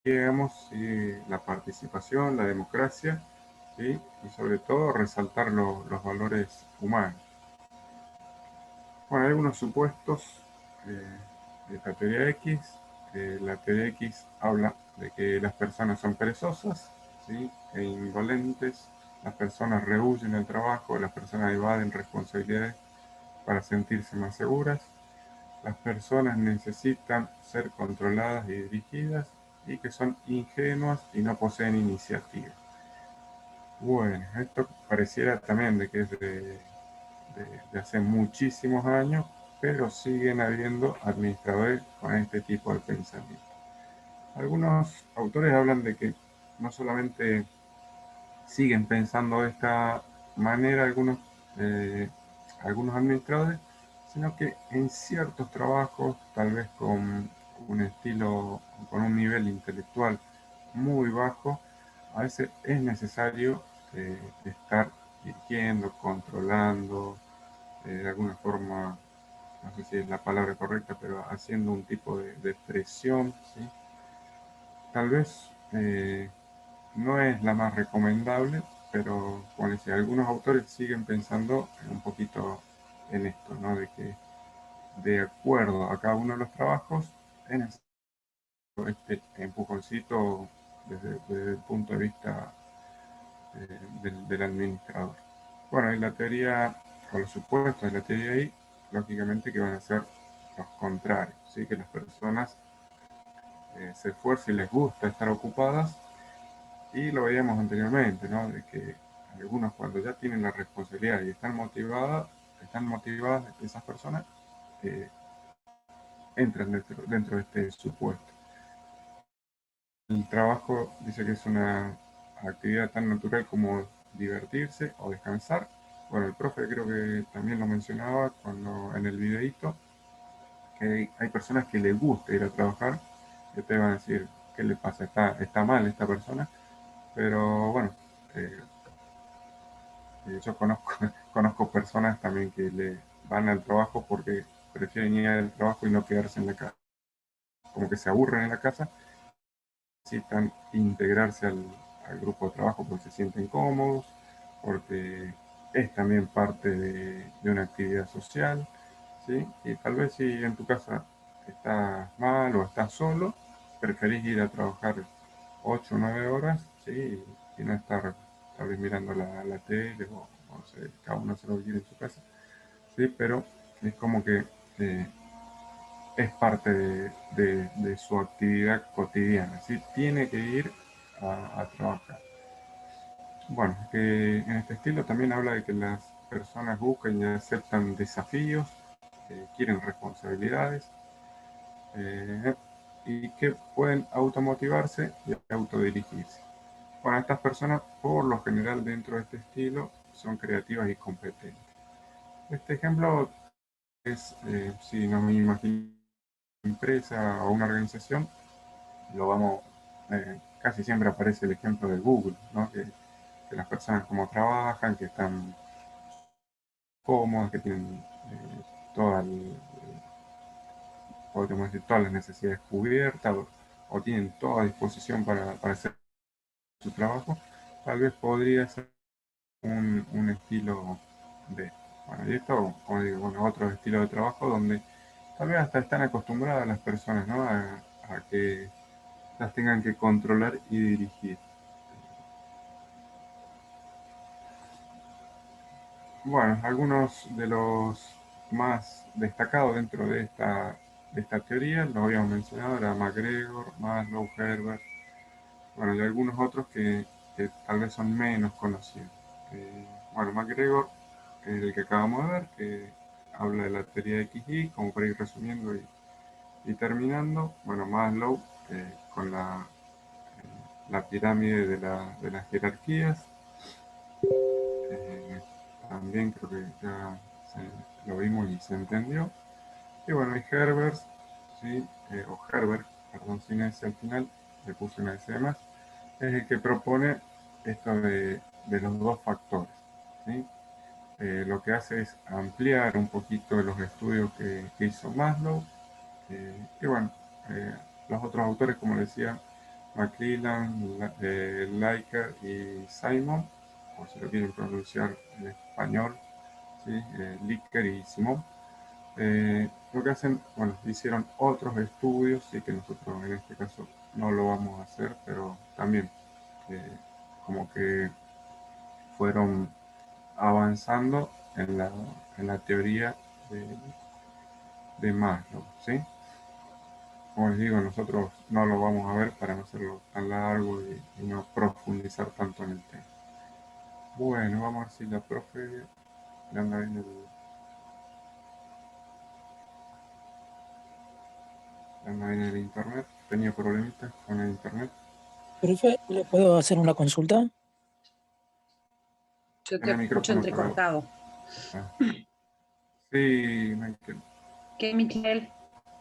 digamos, ¿sí? La participación, la democracia, ¿sí? Y sobre todo resaltar los valores humanos. Bueno, hay algunos supuestos de la teoría X. La teoría X habla de que las personas son perezosas, ¿sí? E indolentes, las personas rehuyen el trabajo, las personas evaden responsabilidades para sentirse más seguras, las personas necesitan ser controladas y dirigidas y que son ingenuas y no poseen iniciativa. Bueno, esto pareciera también de que es de hace muchísimos años, pero siguen habiendo administradores con este tipo de pensamiento. Algunos autores hablan de que no solamente siguen pensando de esta manera algunos administradores, sino que en ciertos trabajos, tal vez con un estilo, con un nivel intelectual muy bajo, a veces es necesario estar dirigiendo, controlando, de alguna forma, no sé si es la palabra correcta, pero haciendo un tipo de presión, ¿sí? Tal vez no es la más recomendable, pero como decía, algunos autores siguen pensando un poquito en esto, ¿no? De que de acuerdo a cada uno de los trabajos es necesario este empujoncito desde el punto de vista del administrador. Bueno, y la teoría, o los supuestos de la teoría ahí, lógicamente que van a ser los contrarios, ¿sí? Que las personas se esfuercen y les gusta estar ocupadas, y lo veíamos anteriormente, ¿no? De que algunos, cuando ya tienen la responsabilidad y están motivadas esas personas, eh, entran dentro de este supuesto. El trabajo dice que es una actividad tan natural como divertirse o descansar. Bueno, el profe creo que también lo mencionaba en el videíto, que hay personas que les gusta ir a trabajar, que te van a decir, ¿qué le pasa? Está mal esta persona, pero bueno, eh, yo conozco personas también que le van al trabajo porque prefieren ir al trabajo y no quedarse en la casa. Como que se aburren en la casa, necesitan integrarse al grupo de trabajo porque se sienten cómodos, porque es también parte de una actividad social, ¿sí? Y tal vez si en tu casa estás mal o estás solo, preferís ir a trabajar 8 o 9 horas, ¿sí? Y no estar tal vez mirando la tele o no sé, cada uno se lo quiere en su casa, ¿sí? Pero es como que es parte de su actividad cotidiana, ¿sí? Tiene que ir a trabajar. Bueno, que en este estilo también habla de que las personas buscan y aceptan desafíos, quieren responsabilidades, y que pueden automotivarse y autodirigirse. Bueno, estas personas, por lo general, dentro de este estilo, son creativas y competentes. Este ejemplo es, si no me imagino una empresa o una organización, lo vamos, casi siempre aparece el ejemplo de Google, ¿no? Que las personas como trabajan, que están cómodas, que tienen toda podríamos decir, todas las necesidades cubiertas o tienen toda disposición para hacer su trabajo, tal vez podría ser un estilo de, bueno, y esto, como digo, bueno, otro estilo de trabajo donde tal vez hasta están acostumbradas las personas, ¿no? A que las tengan que controlar y dirigir. Bueno, algunos de los más destacados dentro de esta teoría, los habíamos mencionado, era MacGregor, Maslow, Herbert, bueno, y algunos otros que tal vez son menos conocidos. Bueno, MacGregor es el que acabamos de ver, que habla de la teoría de XY, como para ir resumiendo y terminando. Bueno, Maslow con la pirámide de las jerarquías. También creo que ya lo vimos y se entendió. Y bueno, y Herbert, ¿sí? O Herbert, perdón, sin S al final, le puse una S de más, es el que propone esto de los dos factores, ¿sí? Lo que hace es ampliar un poquito los estudios que hizo Maslow. Y bueno, los otros autores, como decía, McClellan, Likert y Simon, o si lo quieren pronunciar en español, ¿sí? Likert y Simon, lo que hacen, bueno, hicieron otros estudios, y que nosotros en este caso no lo vamos a hacer, pero también como que fueron avanzando en la teoría de, de Maslow, ¿sí? Como les digo, nosotros no lo vamos a ver para no hacerlo tan largo y no profundizar tanto en el tema. Bueno, vamos a ver si la profe le anda bien el internet. Tenía problemitas con el internet. Profe, ¿le puedo hacer una consulta? Yo te Tiene el escucho micrófono apagado. entrecortado. Ah. Sí, Michael. ¿Qué, Michelle?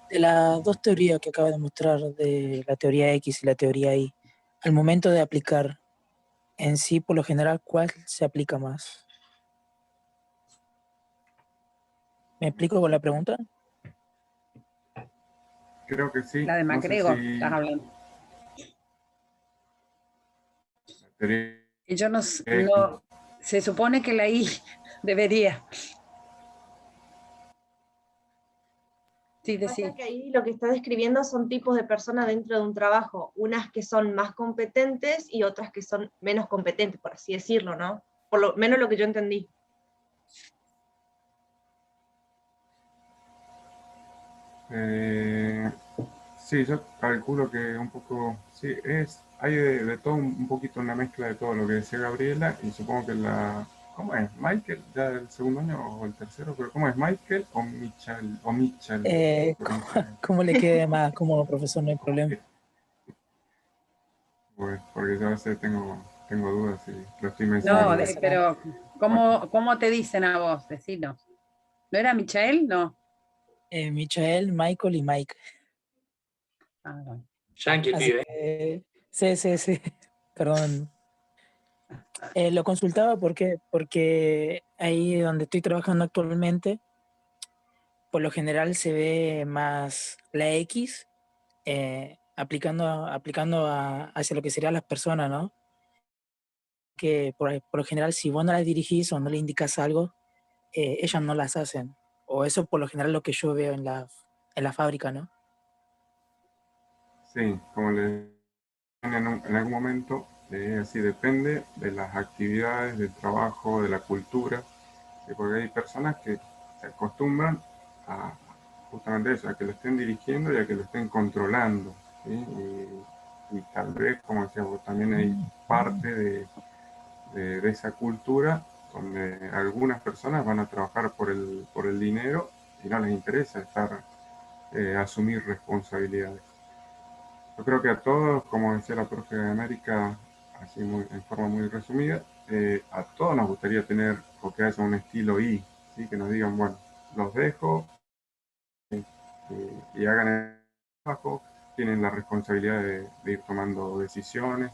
De las dos teorías que acaba de mostrar, de la teoría X y la teoría Y, al momento de aplicar en sí, por lo general, ¿cuál se aplica más? ¿Me explico con la pregunta? Creo que sí. La de No sé MacGregor, si estás hablando. la teoría Y yo no, X. no, se supone que la I debería. Sí, Pasa decir. que ahí lo que está describiendo son tipos de personas dentro de un trabajo, unas que son más competentes y otras que son menos competentes, por así decirlo, ¿no? Por lo menos lo que yo entendí. Sí, yo calculo que un poco, sí, hay de todo un poquito una mezcla de todo lo que decía Gabriela, y supongo que ¿cómo es? ¿Michael? ¿Ya del segundo año o el tercero? Pero ¿cómo es? ¿Michael o Michal? O Michal, ¿Cómo, pronuncia. cómo le quede más como profesor? No hay problema. Pues, porque yo a veces tengo dudas y lo estoy No, mencionando no No, de. pasa nada. pero Bueno, ¿cómo te dicen a vos? Decinos. ¿No era Michael? No. Michael, Michael y Mike. Ah, bueno. Yankee el Así pibe. que, sí. Perdón. Lo consultaba porque ahí donde estoy trabajando actualmente, por lo general se ve más la X aplicando hacia lo que serían las personas, ¿no? Que por lo general si vos no las dirigís o no le indicas algo, ellas no las hacen. O eso por lo general lo que yo veo en la fábrica, ¿no? sí, como le en algún momento, así depende de las actividades, del trabajo, de la cultura, porque hay personas que se acostumbran a justamente eso, a que lo estén dirigiendo y a que lo estén controlando, ¿sí? Y tal vez, como decías vos, también hay parte de esa cultura donde algunas personas van a trabajar por el dinero y no les interesa estar asumir responsabilidades. Yo creo que a todos, como decía la profe de América, así en forma muy resumida, a todos nos gustaría tener o que haya un estilo I, ¿sí? Que nos digan, bueno, los dejo y hagan el trabajo, tienen la responsabilidad de ir tomando decisiones.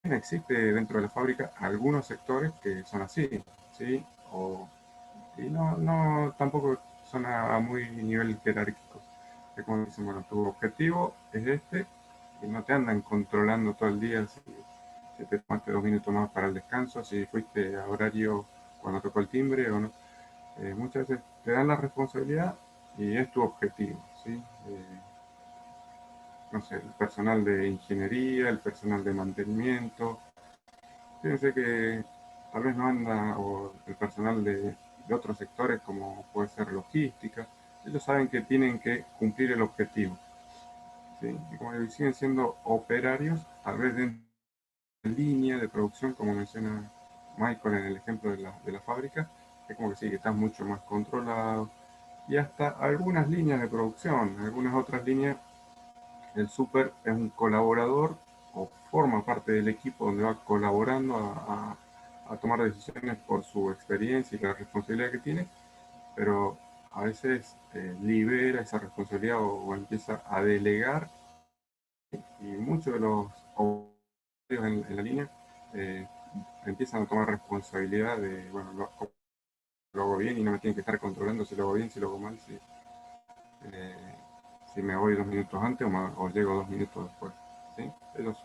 Existe dentro de la fábrica algunos sectores que son así, ¿sí? Y no tampoco son a muy nivel jerárquico. Es como dicen, bueno, tu objetivo es este, y no te andan controlando todo el día si te tomaste 2 minutos más para el descanso, si fuiste a horario cuando tocó el timbre o no. Muchas veces te dan la responsabilidad y es tu objetivo, ¿sí? No sé, el personal de ingeniería, el personal de mantenimiento. Fíjense que tal vez no anda, o el personal de otros sectores como puede ser logística, ellos saben que tienen que cumplir el objetivo, ¿sí? Y como siguen siendo operarios, tal vez dentro de línea de producción, como menciona Michael en el ejemplo de la fábrica, es como que sí, que estás mucho más controlado. Y hasta algunas líneas de producción, algunas otras líneas, el súper es un colaborador o forma parte del equipo donde va colaborando a tomar decisiones por su experiencia y la responsabilidad que tiene, pero a veces libera esa responsabilidad o empieza a delegar, y muchos de los operarios en la línea eh, empiezan a tomar responsabilidad de, bueno, lo hago bien y no me tienen que estar controlando si lo hago bien, si lo hago mal, eh, si me voy 2 minutos antes o llego 2 minutos después, ¿sí? Ellos,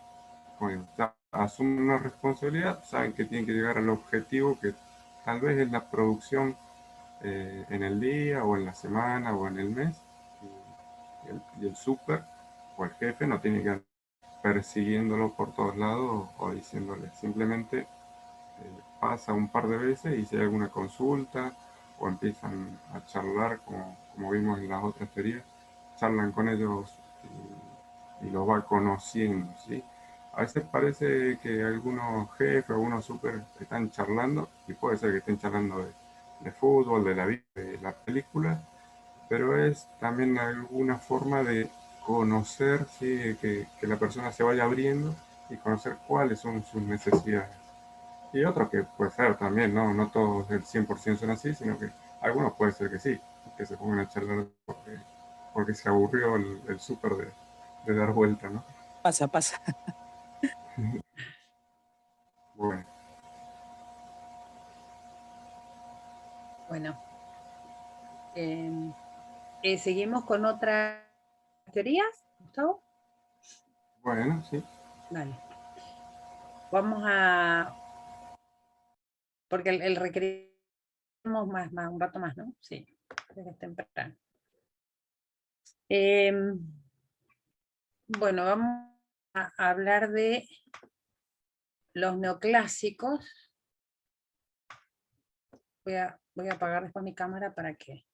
como digo, ya asumen una responsabilidad, saben que tienen que llegar al objetivo que tal vez es la producción en el día o en la semana o en el mes, y el súper o el jefe no tiene que andar persiguiéndolo por todos lados o diciéndole, simplemente pasa un par de veces y si hay alguna consulta o empiezan a charlar, como vimos en las otras teorías, charlan con ellos y los va conociendo, ¿sí? A veces parece que algunos jefes o algunos súper están charlando, y puede ser que estén charlando de fútbol, de la vida, de la película, pero es también alguna forma de conocer, ¿sí? Que la persona se vaya abriendo y conocer cuáles son sus necesidades. Y otros que puede ser también, ¿no? No todos del 100% son así, sino que algunos puede ser que sí, que se pongan a charlar porque se aburrió el súper de dar vuelta, ¿no? Pasa, pasa. Bueno, Bueno, seguimos con otras teorías, Gustavo. bueno, sí. Dale. Vamos a, porque el requerimos un rato más, ¿no? Sí, desde que es temprano. Bueno, vamos a hablar de los neoclásicos. Voy a apagar después mi cámara para que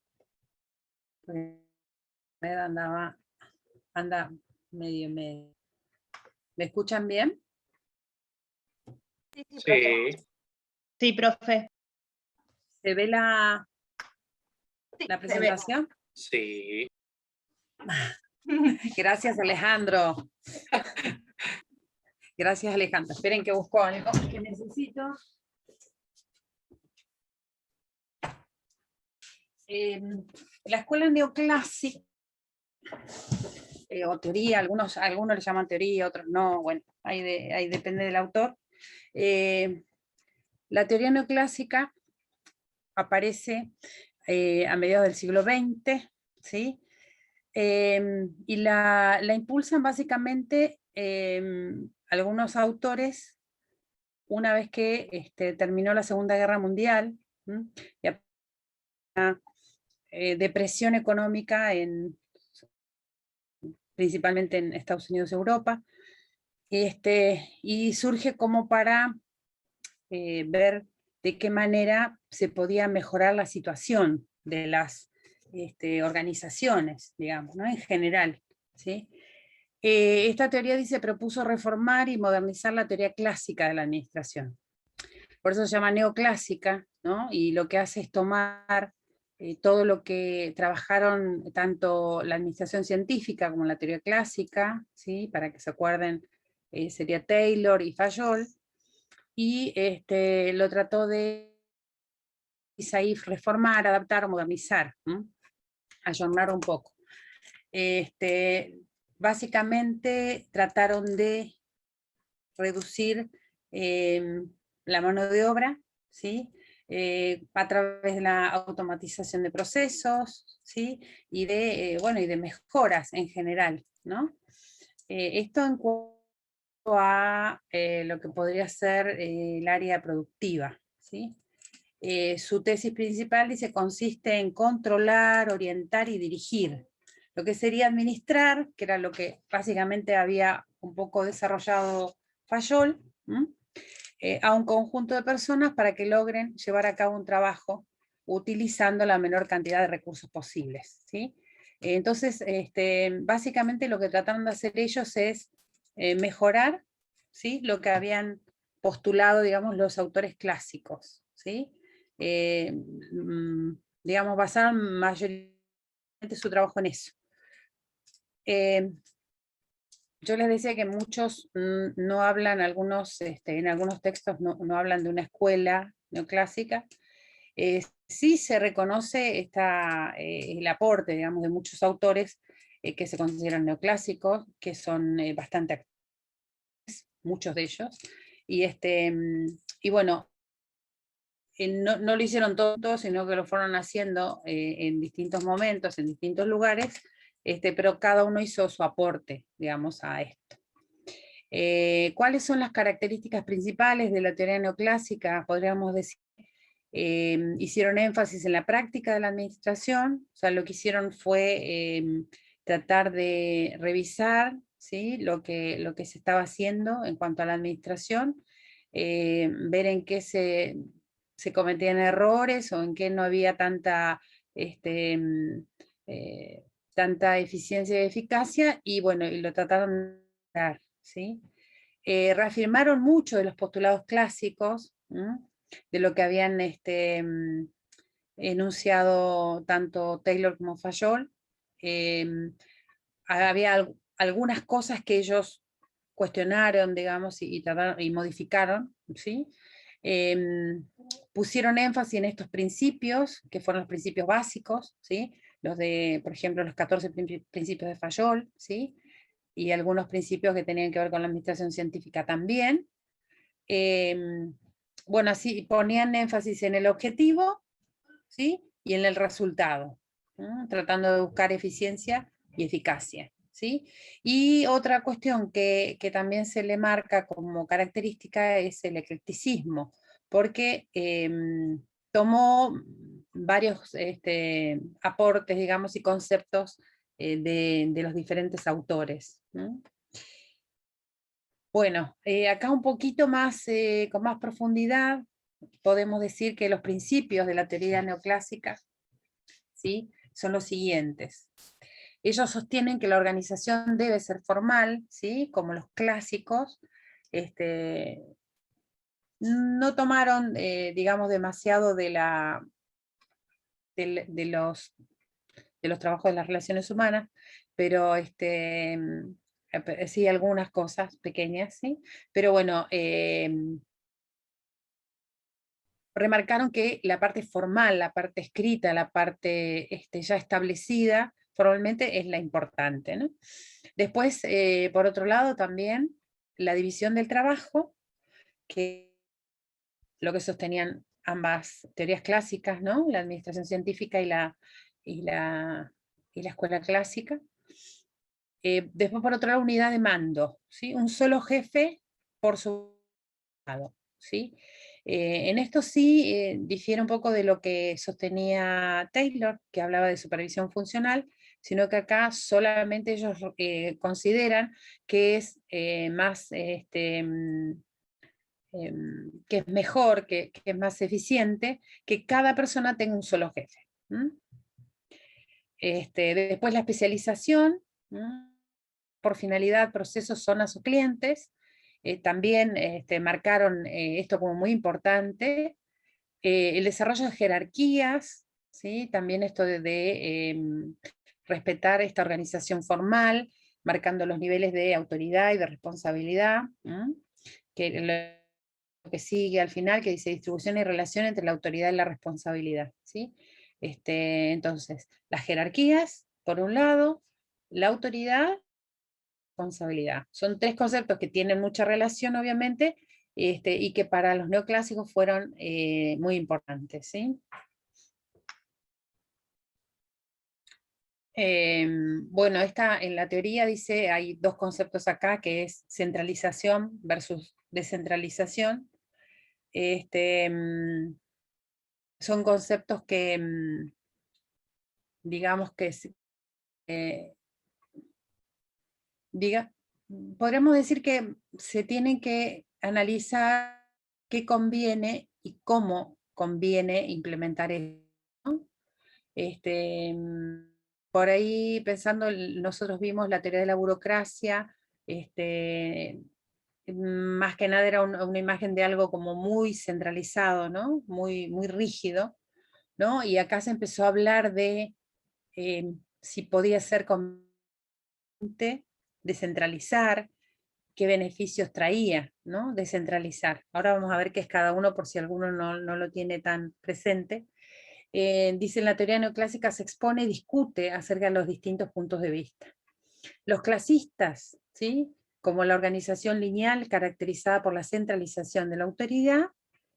anda medio. ¿Me escuchan bien? Sí, sí, Sí. profe. Sí, profe. ¿Se ve la Sí, se ve. presentación? Sí. Gracias, Alejandro. Gracias, Alejandro. Esperen que busco algo que necesito. La escuela neoclásica, o teoría, algunos le llaman teoría, otros no, bueno, ahí depende del autor. La teoría neoclásica aparece a mediados del siglo XX, ¿sí? Y la impulsan básicamente algunos autores una vez que terminó la Segunda Guerra Mundial, y una depresión económica principalmente en Estados Unidos y Europa, y surge como para ver de qué manera se podía mejorar la situación de las organizaciones, digamos, ¿no? En general, ¿sí? Esta teoría propuso reformar y modernizar la teoría clásica de la administración. Por eso se llama neoclásica, ¿no? Y lo que hace es tomar todo lo que trabajaron tanto la administración científica como la teoría clásica, ¿sí? Para que se acuerden, sería Taylor y Fayol, y lo trató de ahí reformar, adaptar, modernizar, ayornar un poco. Básicamente trataron de reducir la mano de obra, ¿sí? A través de la automatización de procesos, ¿sí? Y de mejoras en general, ¿no? Esto en cuanto a lo que podría ser el área productiva, ¿sí? Su tesis principal dice consiste en controlar, orientar y dirigir. Lo que sería administrar, que era lo que básicamente había un poco desarrollado Fayol, a un conjunto de personas para que logren llevar a cabo un trabajo utilizando la menor cantidad de recursos posibles, ¿sí? Entonces, básicamente lo que trataron de hacer ellos es mejorar, ¿sí? Lo que habían postulado, digamos, los autores clásicos, ¿sí? Digamos, basaron mayormente su trabajo en eso. Yo les decía que muchos no hablan, en algunos textos no hablan de una escuela neoclásica. Sí se reconoce el aporte, digamos, de muchos autores que se consideran neoclásicos, que son bastante activos, muchos de ellos, y bueno, no lo hicieron todos, sino que lo fueron haciendo en distintos momentos, en distintos lugares, pero cada uno hizo su aporte, digamos, a esto. ¿Cuáles son las características principales de la teoría neoclásica? Podríamos decir, hicieron énfasis en la práctica de la administración, o sea, lo que hicieron fue tratar de revisar, ¿sí? lo que se estaba haciendo en cuanto a la administración, ver en qué se cometían errores o en qué no había tanta tanta eficiencia y eficacia, y bueno, y lo trataron de dar, ¿sí? Reafirmaron mucho de los postulados clásicos, de lo que habían enunciado tanto Taylor como Fayol. Había algunas cosas que ellos cuestionaron, digamos, y modificaron, ¿sí? Pusieron énfasis en estos principios, que fueron los principios básicos, ¿sí? Los de, por ejemplo, los 14 principios de Fayol, ¿sí? Y algunos principios que tenían que ver con la administración científica también. Bueno, así ponían énfasis en el objetivo, ¿sí? Y en el resultado, tratando de buscar eficiencia y eficacia, ¿sí? Y otra cuestión que también se le marca como característica es el eclecticismo, porque tomó varios aportes, digamos, y conceptos de los diferentes autores. Bueno, acá un poquito más, con más profundidad, podemos decir que los principios de la teoría neoclásica, ¿sí? Son los siguientes. Ellos sostienen que la organización debe ser formal, ¿sí? Como los clásicos. No tomaron, digamos, demasiado de los trabajos de las relaciones humanas, pero sí algunas cosas pequeñas, ¿sí? Pero bueno, remarcaron que la parte formal, la parte escrita, la parte ya establecida formalmente es la importante, ¿no? Después, por otro lado, también la división del trabajo, que lo que sostenían ambas teorías clásicas, ¿no? La administración científica y la escuela clásica. Después, por otro lado, unidad de mando, ¿sí? Un solo jefe por su lado, ¿sí? En esto sí difiere un poco de lo que sostenía Taylor, que hablaba de supervisión funcional, sino que acá solamente ellos consideran que es más, que es mejor, que es más eficiente, que cada persona tenga un solo jefe. Después la especialización, por finalidad, procesos, zonas o clientes, también marcaron esto como muy importante. El desarrollo de jerarquías, ¿sí? También esto de respetar esta organización formal, marcando los niveles de autoridad y de responsabilidad, que lo que sigue al final, que dice distribución y relación entre la autoridad y la responsabilidad, ¿sí? Entonces, las jerarquías, por un lado, la autoridad, responsabilidad. Son tres conceptos que tienen mucha relación, obviamente, y que para los neoclásicos fueron muy importantes, ¿sí? Bueno, en la teoría dice, hay dos conceptos acá, que es centralización versus descentralización. Son conceptos que, digamos que, eh, podríamos decir que se tienen que analizar qué conviene y cómo conviene implementar esto, ¿no? Por ahí pensando, nosotros vimos la teoría de la burocracia, más que nada era una imagen de algo como muy centralizado, ¿no? Muy, muy rígido, ¿no? Y acá se empezó a hablar de si podía ser conveniente descentralizar, qué beneficios traía, ¿no? Descentralizar. Ahora vamos a ver qué es cada uno por si alguno no lo tiene tan presente. Dice en la teoría neoclásica se expone y discute acerca de los distintos puntos de vista. Los clasistas, ¿sí? Como la organización lineal caracterizada por la centralización de la autoridad,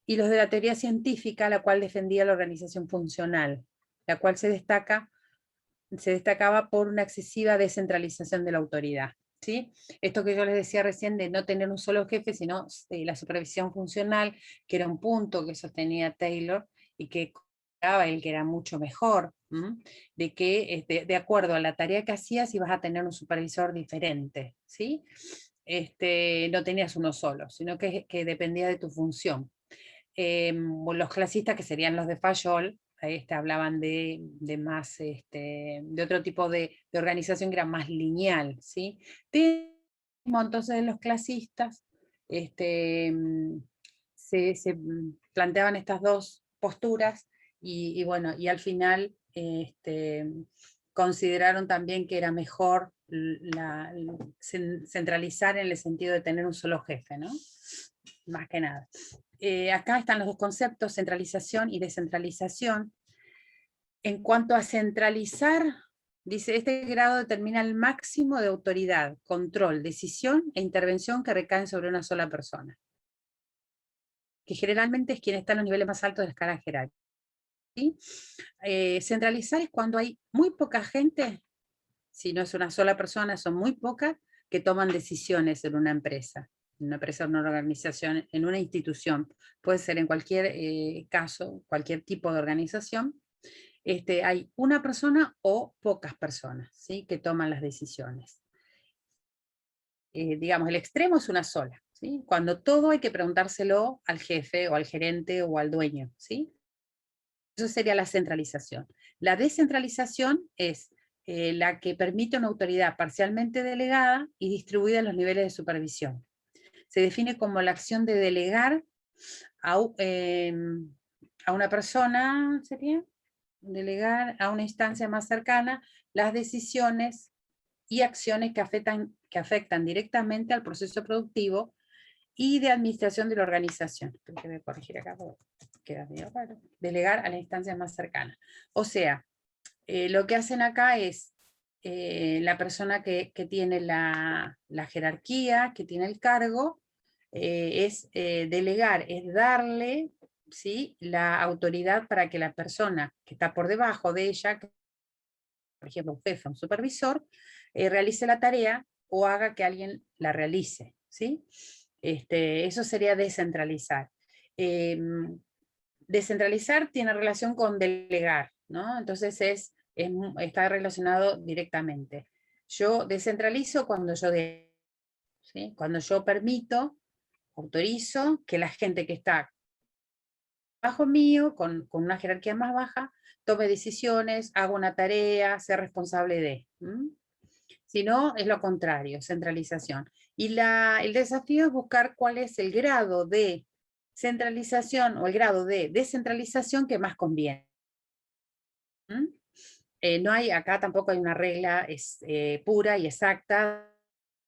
y los de la teoría científica, la cual defendía la organización funcional, la cual se destacaba por una excesiva descentralización de la autoridad, ¿sí? Esto que yo les decía recién de no tener un solo jefe, sino la supervisión funcional, que era un punto que sostenía Taylor, y que él que era mucho mejor, de que de acuerdo a la tarea que hacías ibas a tener un supervisor diferente, ¿sí? No tenías uno solo, sino que dependía de tu función. Los clasistas, que serían los de Fayol, hablaban de más, de otro tipo de organización que era más lineal, ¿sí? Entonces los clasistas se planteaban estas dos posturas y bueno, y al final consideraron también que era mejor centralizar en el sentido de tener un solo jefe, ¿no? Más que nada. Acá están los dos conceptos, centralización y descentralización. En cuanto a centralizar, dice, este grado determina el máximo de autoridad, control, decisión e intervención que recaen sobre una sola persona, que generalmente es quien está en los niveles más altos de la escala jerárquica. ¿Sí? Centralizar es cuando hay muy poca gente, si no es una sola persona, son muy pocas, que toman decisiones en una empresa, en una organización, en una institución. Puede ser en cualquier caso, cualquier tipo de organización. Hay una persona o pocas personas, ¿sí? Que toman las decisiones. Digamos, el extremo es una sola, ¿sí? Cuando todo hay que preguntárselo al jefe o al gerente o al dueño, ¿sí? Eso sería la centralización. La descentralización es la que permite una autoridad parcialmente delegada y distribuida en los niveles de supervisión. Se define como la acción de delegar a una persona, ¿sería? Delegar a una instancia más cercana las decisiones y acciones que afectan directamente al proceso productivo y de administración de la organización. Tengo que corregir acá porque queda medio raro. Delegar a la instancia más cercana. O sea, lo que hacen acá es la persona que tiene la jerarquía, que tiene el cargo, es delegar, es darle, ¿sí?, la autoridad para que la persona que está por debajo de ella, por ejemplo, un jefe, un supervisor, realice la tarea o haga que alguien la realice, ¿sí? Eso sería descentralizar. Descentralizar tiene relación con delegar, ¿no? Entonces está relacionado directamente. Yo descentralizo cuando yo ¿sí? Cuando yo permito, autorizo que la gente que está bajo mío, con una jerarquía más baja, tome decisiones, haga una tarea, sea responsable de. Si no, es lo contrario, centralización. Y el desafío es buscar cuál es el grado de centralización o el grado de descentralización que más conviene. No hay, acá tampoco hay una regla pura y exacta,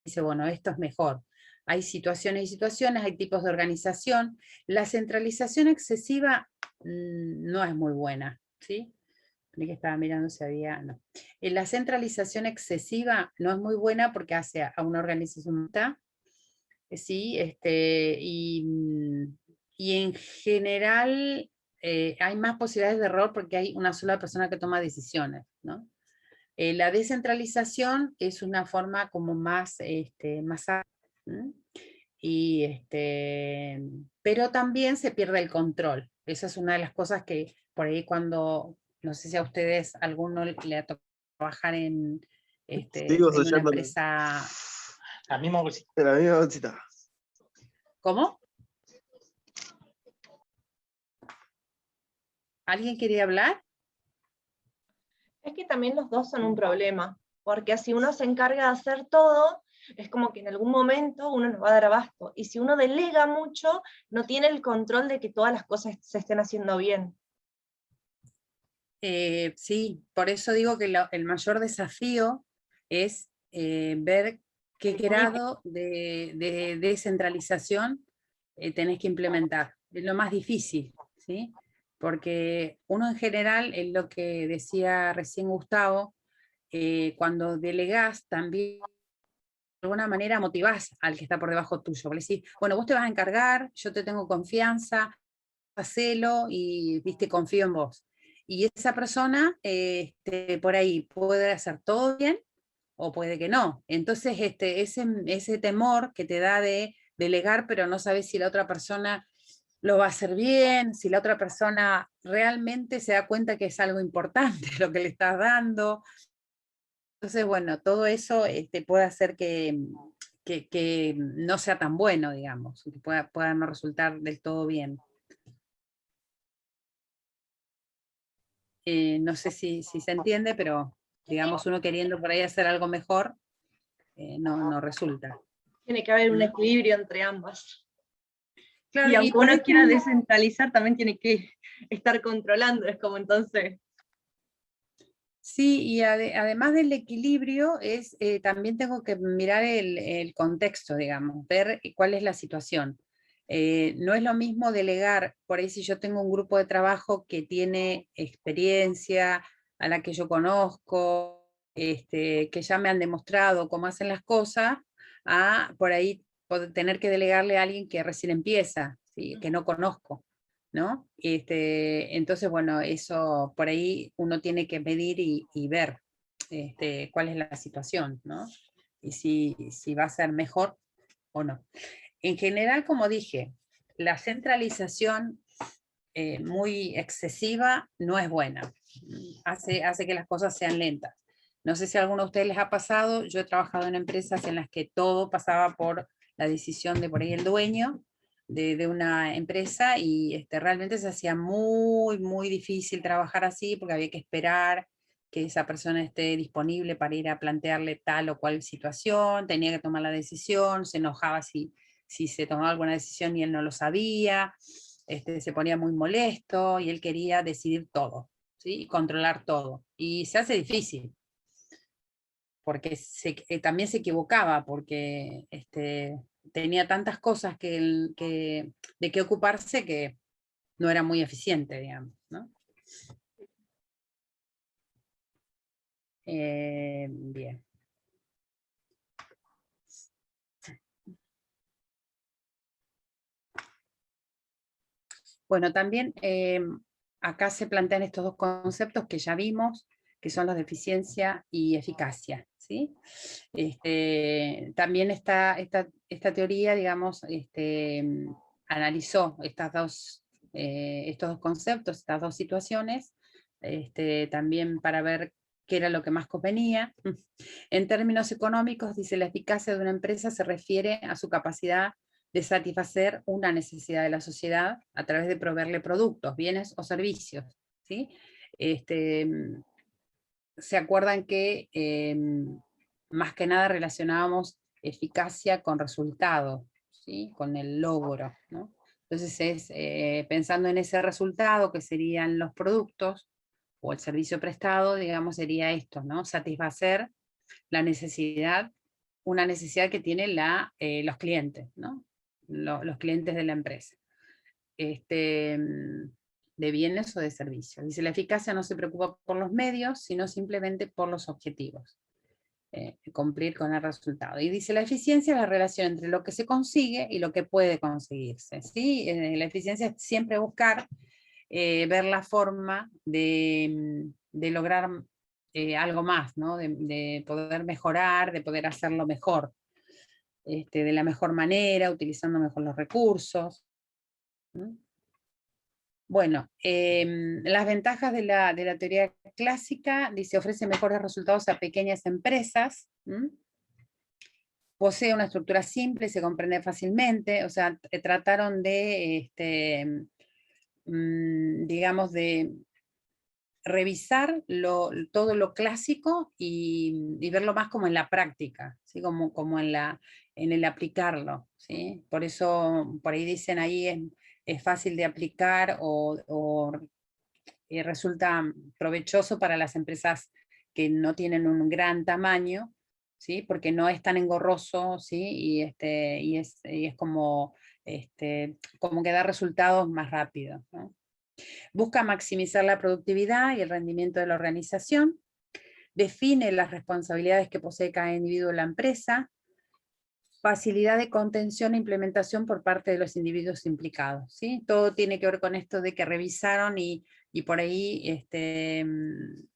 dice, bueno, esto es mejor. Hay situaciones y situaciones, hay tipos de organización. La centralización excesiva no es muy buena, ¿sí? Creí que estaba mirando si había, no. La centralización excesiva no es muy buena porque hace a una organización, ¿sí? Y en general hay más posibilidades de error porque hay una sola persona que toma decisiones, ¿no? La descentralización es una forma como más, más ¿sí? Pero también se pierde el control. Esa es una de las cosas que por ahí cuando, no sé si a ustedes alguno le ha tocado trabajar en una empresa. La misma bolsita. La misma bolsita. ¿Cómo? ¿Alguien quería hablar? Es que también los dos son un problema, porque si uno se encarga de hacer todo, es como que en algún momento uno no va a dar abasto. Y si uno delega mucho, no tiene el control de que todas las cosas se estén haciendo bien. Sí, por eso digo que el mayor desafío es ver qué grado de descentralización tenés que implementar. Es lo más difícil, ¿sí? Porque uno en general, es lo que decía recién Gustavo, cuando delegás también de alguna manera motivás al que está por debajo tuyo. Le decís, bueno, vos te vas a encargar, yo te tengo confianza, hacelo y, viste, confío en vos. Y esa persona, por ahí, puede hacer todo bien o puede que no. Entonces, ese temor que te da de delegar, pero no sabes si la otra persona lo va a hacer bien, si la otra persona realmente se da cuenta que es algo importante lo que le estás dando. Entonces, bueno, todo eso puede hacer que no sea tan bueno, digamos, que pueda no resultar del todo bien. No sé si se entiende, pero digamos uno queriendo por ahí hacer algo mejor, no resulta. Tiene que haber un equilibrio entre ambas. Claro, Y y aunque por uno ahí quiera descentralizar, también tiene que estar controlando, es como entonces. sí, y además del equilibrio, también tengo que mirar el contexto, digamos, ver cuál es la situación. No es lo mismo delegar, por ahí si yo tengo un grupo de trabajo que tiene experiencia, a la que yo conozco, que ya me han demostrado cómo hacen las cosas, a por ahí tener que delegarle a alguien que recién empieza, ¿sí? Que no conozco, ¿no? Entonces, bueno, eso por ahí uno tiene que medir y ver cuál es la situación, ¿no? Y si va a ser mejor o no. En general, como dije, la centralización muy excesiva no es buena. Hace que las cosas sean lentas. No sé si a alguno de ustedes les ha pasado, yo he trabajado en empresas en las que todo pasaba por la decisión de por ahí el dueño de una empresa y realmente se hacía muy, muy difícil trabajar así porque había que esperar que esa persona esté disponible para ir a plantearle tal o cual situación, tenía que tomar la decisión, se enojaba si se tomaba alguna decisión y él no lo sabía, se ponía muy molesto y él quería decidir todo, ¿sí? Y controlar todo. Y se hace difícil, porque también se equivocaba, porque tenía tantas cosas de que ocuparse que no era muy eficiente, digamos, ¿no? Bien. Bueno, también acá se plantean estos dos conceptos que ya vimos, que son los de eficiencia y eficacia, ¿sí? También esta teoría, digamos, analizó estos dos conceptos, estas dos situaciones, también para ver qué era lo que más convenía. En términos económicos, dice, la eficacia de una empresa se refiere a su capacidad de satisfacer una necesidad de la sociedad a través de proveerle productos, bienes o servicios, ¿sí? Se acuerdan que más que nada relacionábamos eficacia con resultado, ¿sí? Con el logro, ¿no? Entonces es pensando en ese resultado que serían los productos, o el servicio prestado, digamos, sería esto, ¿no? Satisfacer la necesidad, una necesidad que tienen los clientes, ¿no? Los clientes de la empresa, de bienes o de servicios. Dice, la eficacia no se preocupa por los medios, sino simplemente por los objetivos. Cumplir con el resultado. Y dice, la eficiencia es la relación entre lo que se consigue y lo que puede conseguirse, ¿sí? La eficiencia es siempre buscar, ver la forma de lograr algo más, ¿no? De poder mejorar, de poder hacerlo mejor, de la mejor manera, utilizando mejor los recursos. ¿No? Bueno, las ventajas de la teoría clásica, dice, ofrece mejores resultados a pequeñas empresas, posee una estructura simple, se comprende fácilmente, o sea, trataron de, digamos, de revisar todo lo clásico y verlo más como en la práctica, ¿sí? Como en el aplicarlo, ¿sí? Por eso, por ahí dicen ahí es fácil de aplicar o resulta provechoso para las empresas que no tienen un gran tamaño, ¿sí? Porque no es tan engorroso, ¿sí? Y es como, como que da resultados más rápido, ¿no? Busca maximizar la productividad y el rendimiento de la organización, define las responsabilidades que posee cada individuo de la empresa, facilidad de contención e implementación por parte de los individuos implicados, ¿sí? Todo tiene que ver con esto de que revisaron y por ahí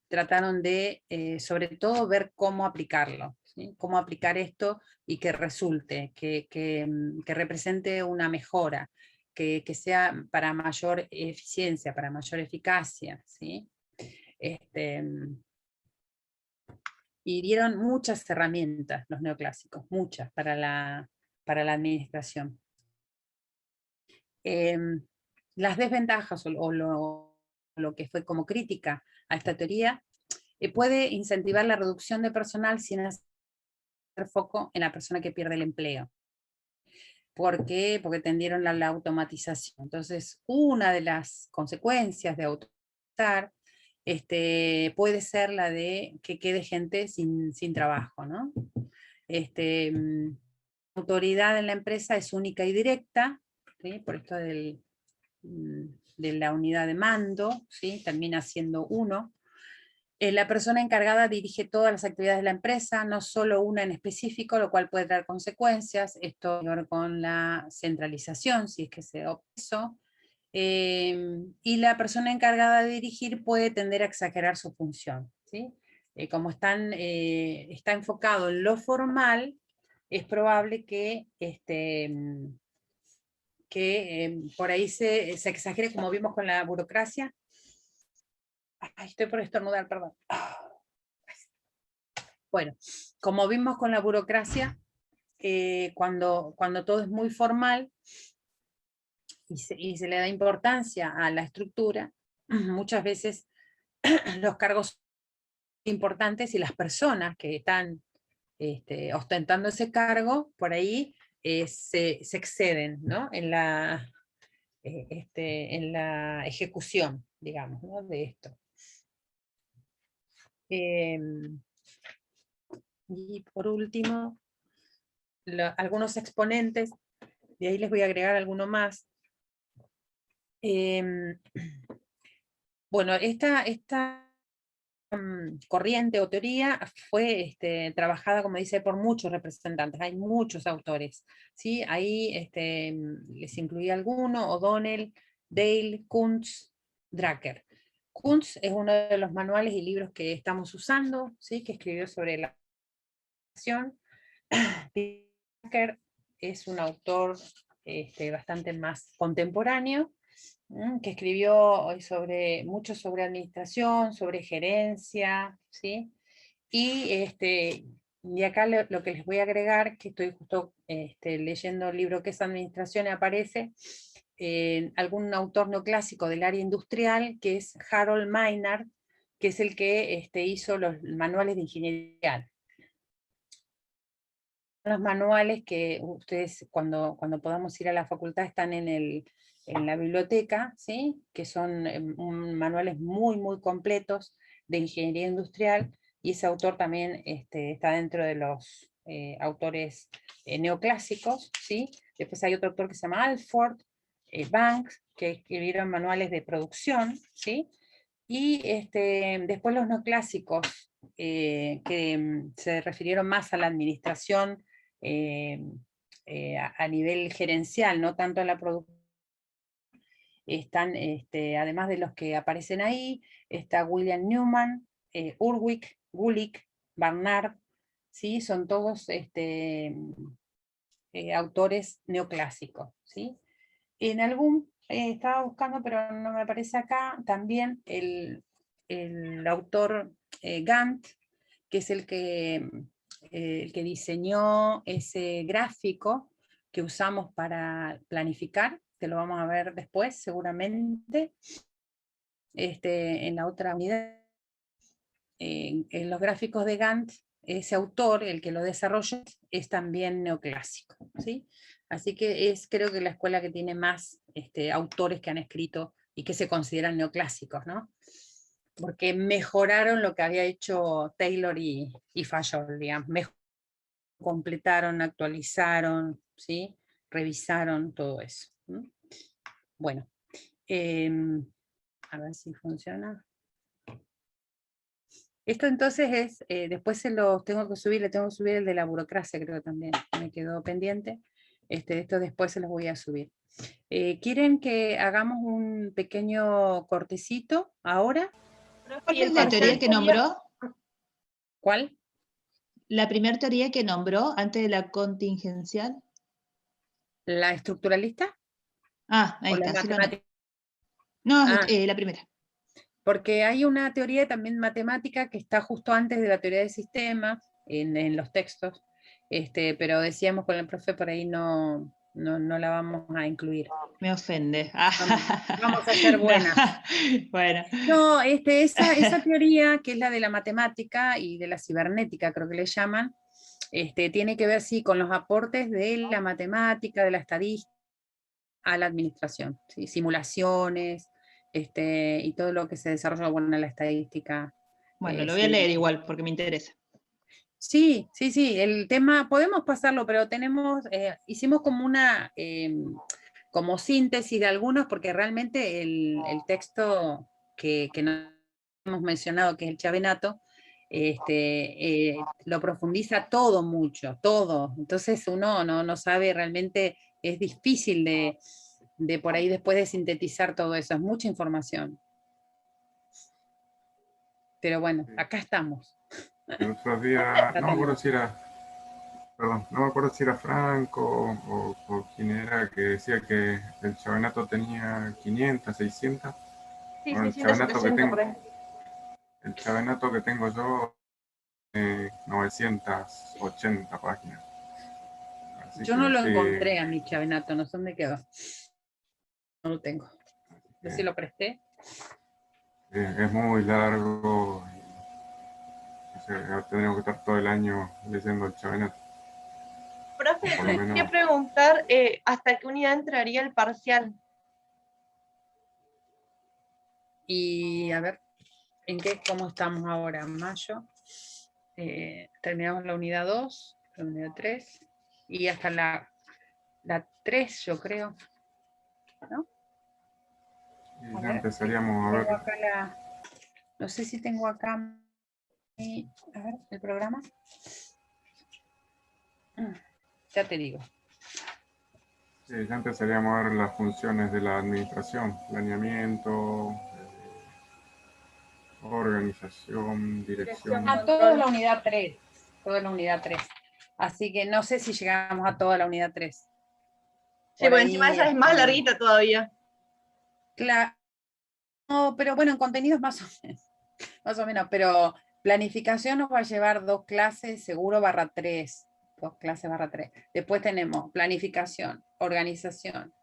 trataron de, sobre todo, ver cómo aplicarlo, ¿sí? Cómo aplicar esto y que resulte, que represente una mejora, que sea para mayor eficiencia, para mayor eficacia, ¿sí? Y dieron muchas herramientas, los neoclásicos, muchas, para la administración. Las desventajas o lo que fue como crítica a esta teoría, puede incentivar la reducción de personal sin hacer foco en la persona que pierde el empleo. ¿Por qué? Porque tendieron a la automatización. Entonces, una de las consecuencias de automatizar puede ser la de que quede gente sin trabajo, ¿no? Autoridad en la empresa es única y directa, ¿sí? Por esto de la unidad de mando, ¿sí? Termina siendo uno. La persona encargada dirige todas las actividades de la empresa, no solo una en específico, lo cual puede traer consecuencias. Esto tiene que ver con la centralización, si es que se da eso. Y la persona encargada de dirigir puede tender a exagerar su función, ¿sí? Como está enfocado en lo formal, es probable que, por ahí se exagere, como vimos con la burocracia. Ay, estoy por estornudar, perdón. Bueno, como vimos con la burocracia, cuando todo es muy formal y se le da importancia a la estructura, muchas veces los cargos importantes y las personas que están ostentando ese cargo, por ahí se exceden, ¿no? En la ejecución, digamos, ¿no? De esto. Y por último, algunos exponentes, de ahí les voy a agregar alguno más. Bueno, esta corriente o teoría fue trabajada, como dice, por muchos representantes, hay muchos autores, ¿sí? Ahí les incluí alguno: O'Donnell, Dale, Kuntz, Drucker. Kuntz es uno de los manuales y libros que estamos usando, ¿sí? Que escribió sobre la acción. Drucker es un autor bastante más contemporáneo, que escribió mucho sobre administración, sobre gerencia, ¿sí? Y acá lo que les voy a agregar, que estoy justo leyendo el libro que es Administración, y aparece algún autor neoclásico del área industrial, que es Harold Maynard, que es el que hizo los manuales de ingeniería. Los manuales que ustedes cuando podamos ir a la facultad están en en la biblioteca, ¿sí? Que son manuales muy, muy completos de ingeniería industrial, y ese autor también está dentro de los autores neoclásicos, ¿sí? Después hay otro autor que se llama Alford, Banks, que escribieron manuales de producción, ¿sí? Y después los neoclásicos, que se refirieron más a la administración a nivel gerencial, no tanto a la producción. Están, además de los que aparecen ahí, está William Newman, Urwick, Gulick, Barnard, ¿sí? Son todos autores neoclásicos, ¿sí? En algún, estaba buscando, pero no me aparece acá, también el autor Gantt, que es el que diseñó ese gráfico que usamos para planificar, que lo vamos a ver después seguramente, en la otra unidad. En los gráficos de Gantt, ese autor, el que lo desarrolla, es también neoclásico, ¿sí? Así que es, creo que la escuela que tiene más autores que han escrito y que se consideran neoclásicos, ¿no? Porque mejoraron lo que había hecho Taylor y Fayol, digamos. Completaron, actualizaron, ¿sí? Revisaron todo eso. Bueno, a ver si funciona. Esto entonces es, después se los tengo que subir, le tengo que subir el de la burocracia, creo también, me quedó pendiente. Esto después se los voy a subir. ¿Quieren que hagamos un pequeño cortecito ahora? ¿Cuál es la teoría que nombró? ¿Cuál? La primera teoría que nombró antes de la contingencial. ¿La estructuralista? Ah, ahí ¿O la está. Sí, matemática? no, Ah. la primera. Porque hay una teoría también matemática que está justo antes de la teoría del sistema, en los textos, pero decíamos con el profe por ahí no la vamos a incluir. Me ofende. Vamos a ser buenas. Bueno. No, esa teoría, que es la de la matemática y de la cibernética, creo que le llaman, tiene que ver, sí, con los aportes de la matemática, de la estadística, a la administración, ¿sí? Simulaciones, y todo lo que se desarrolla, bueno, en la estadística. Bueno, lo voy a leer igual, porque me interesa. Sí, el tema, podemos pasarlo, pero hicimos como una como síntesis de algunos, porque realmente el texto que no hemos mencionado, que es el Chavenato, lo profundiza todo mucho, todo. Entonces uno no sabe realmente, es difícil de por ahí después de sintetizar todo eso, es mucha información. Pero bueno, acá estamos. El otro día, no me acuerdo si era, perdón, no me acuerdo si era Franco o quién era, que decía que el Chavenato tenía 500, 600. Sí, Bueno, 600, 700 por ahí. el Chavenato que tengo yo, 980 páginas. Así Yo que no lo sí, encontré a mi Chavenato, no sé dónde quedó. No lo tengo. Yo sí lo presté. es muy largo. Tendríamos que estar todo el año leyendo el Chavenato. Profe, Por lo les menos. quería preguntar hasta qué unidad entraría el parcial. Y a ver, ¿cómo estamos ahora? Mayo. Terminamos la unidad 2, la unidad 3, y hasta la 3, yo creo. ¿No? Y ya empezaríamos a ver. No sé si tengo acá a ver, el programa. Ya te digo. Sí, ya empezaríamos a ver las funciones de la administración, planeamiento, organización, dirección. A toda la unidad 3. Toda la unidad 3. Así que no sé si llegamos a toda la unidad 3. Sí, porque encima esa es más larguita todavía. Claro. No, pero bueno, en contenidos más o menos. Más o menos, pero planificación nos va a llevar 2 clases, seguro /3. 2 clases /3. Después tenemos planificación, organización,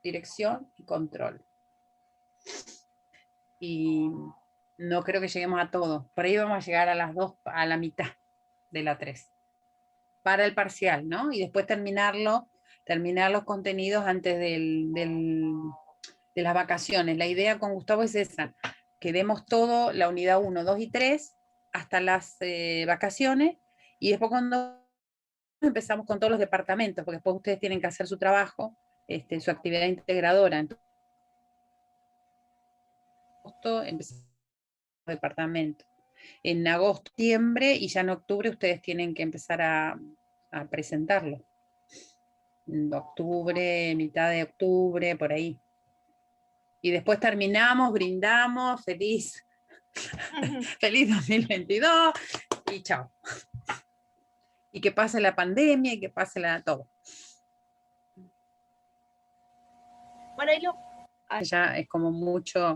dirección y control. Y no creo que lleguemos a todo. Por ahí vamos a llegar a las 2, a la mitad de la 3. Para el parcial, ¿no? Y después terminar los contenidos antes de las vacaciones. La idea con Gustavo es esa, que demos todo, la unidad 1, 2 y 3, hasta las vacaciones, y después cuando empezamos con todos los departamentos, porque después ustedes tienen que hacer su trabajo, su actividad integradora. Entonces, empezamos con el departamento. En agosto, septiembre, y ya en octubre ustedes tienen que empezar a presentarlo. En octubre, mitad de octubre, por ahí. Y después terminamos, brindamos, feliz 2022, y chao. Y que pase la pandemia, y que pase todo. Bueno, Ya es como mucho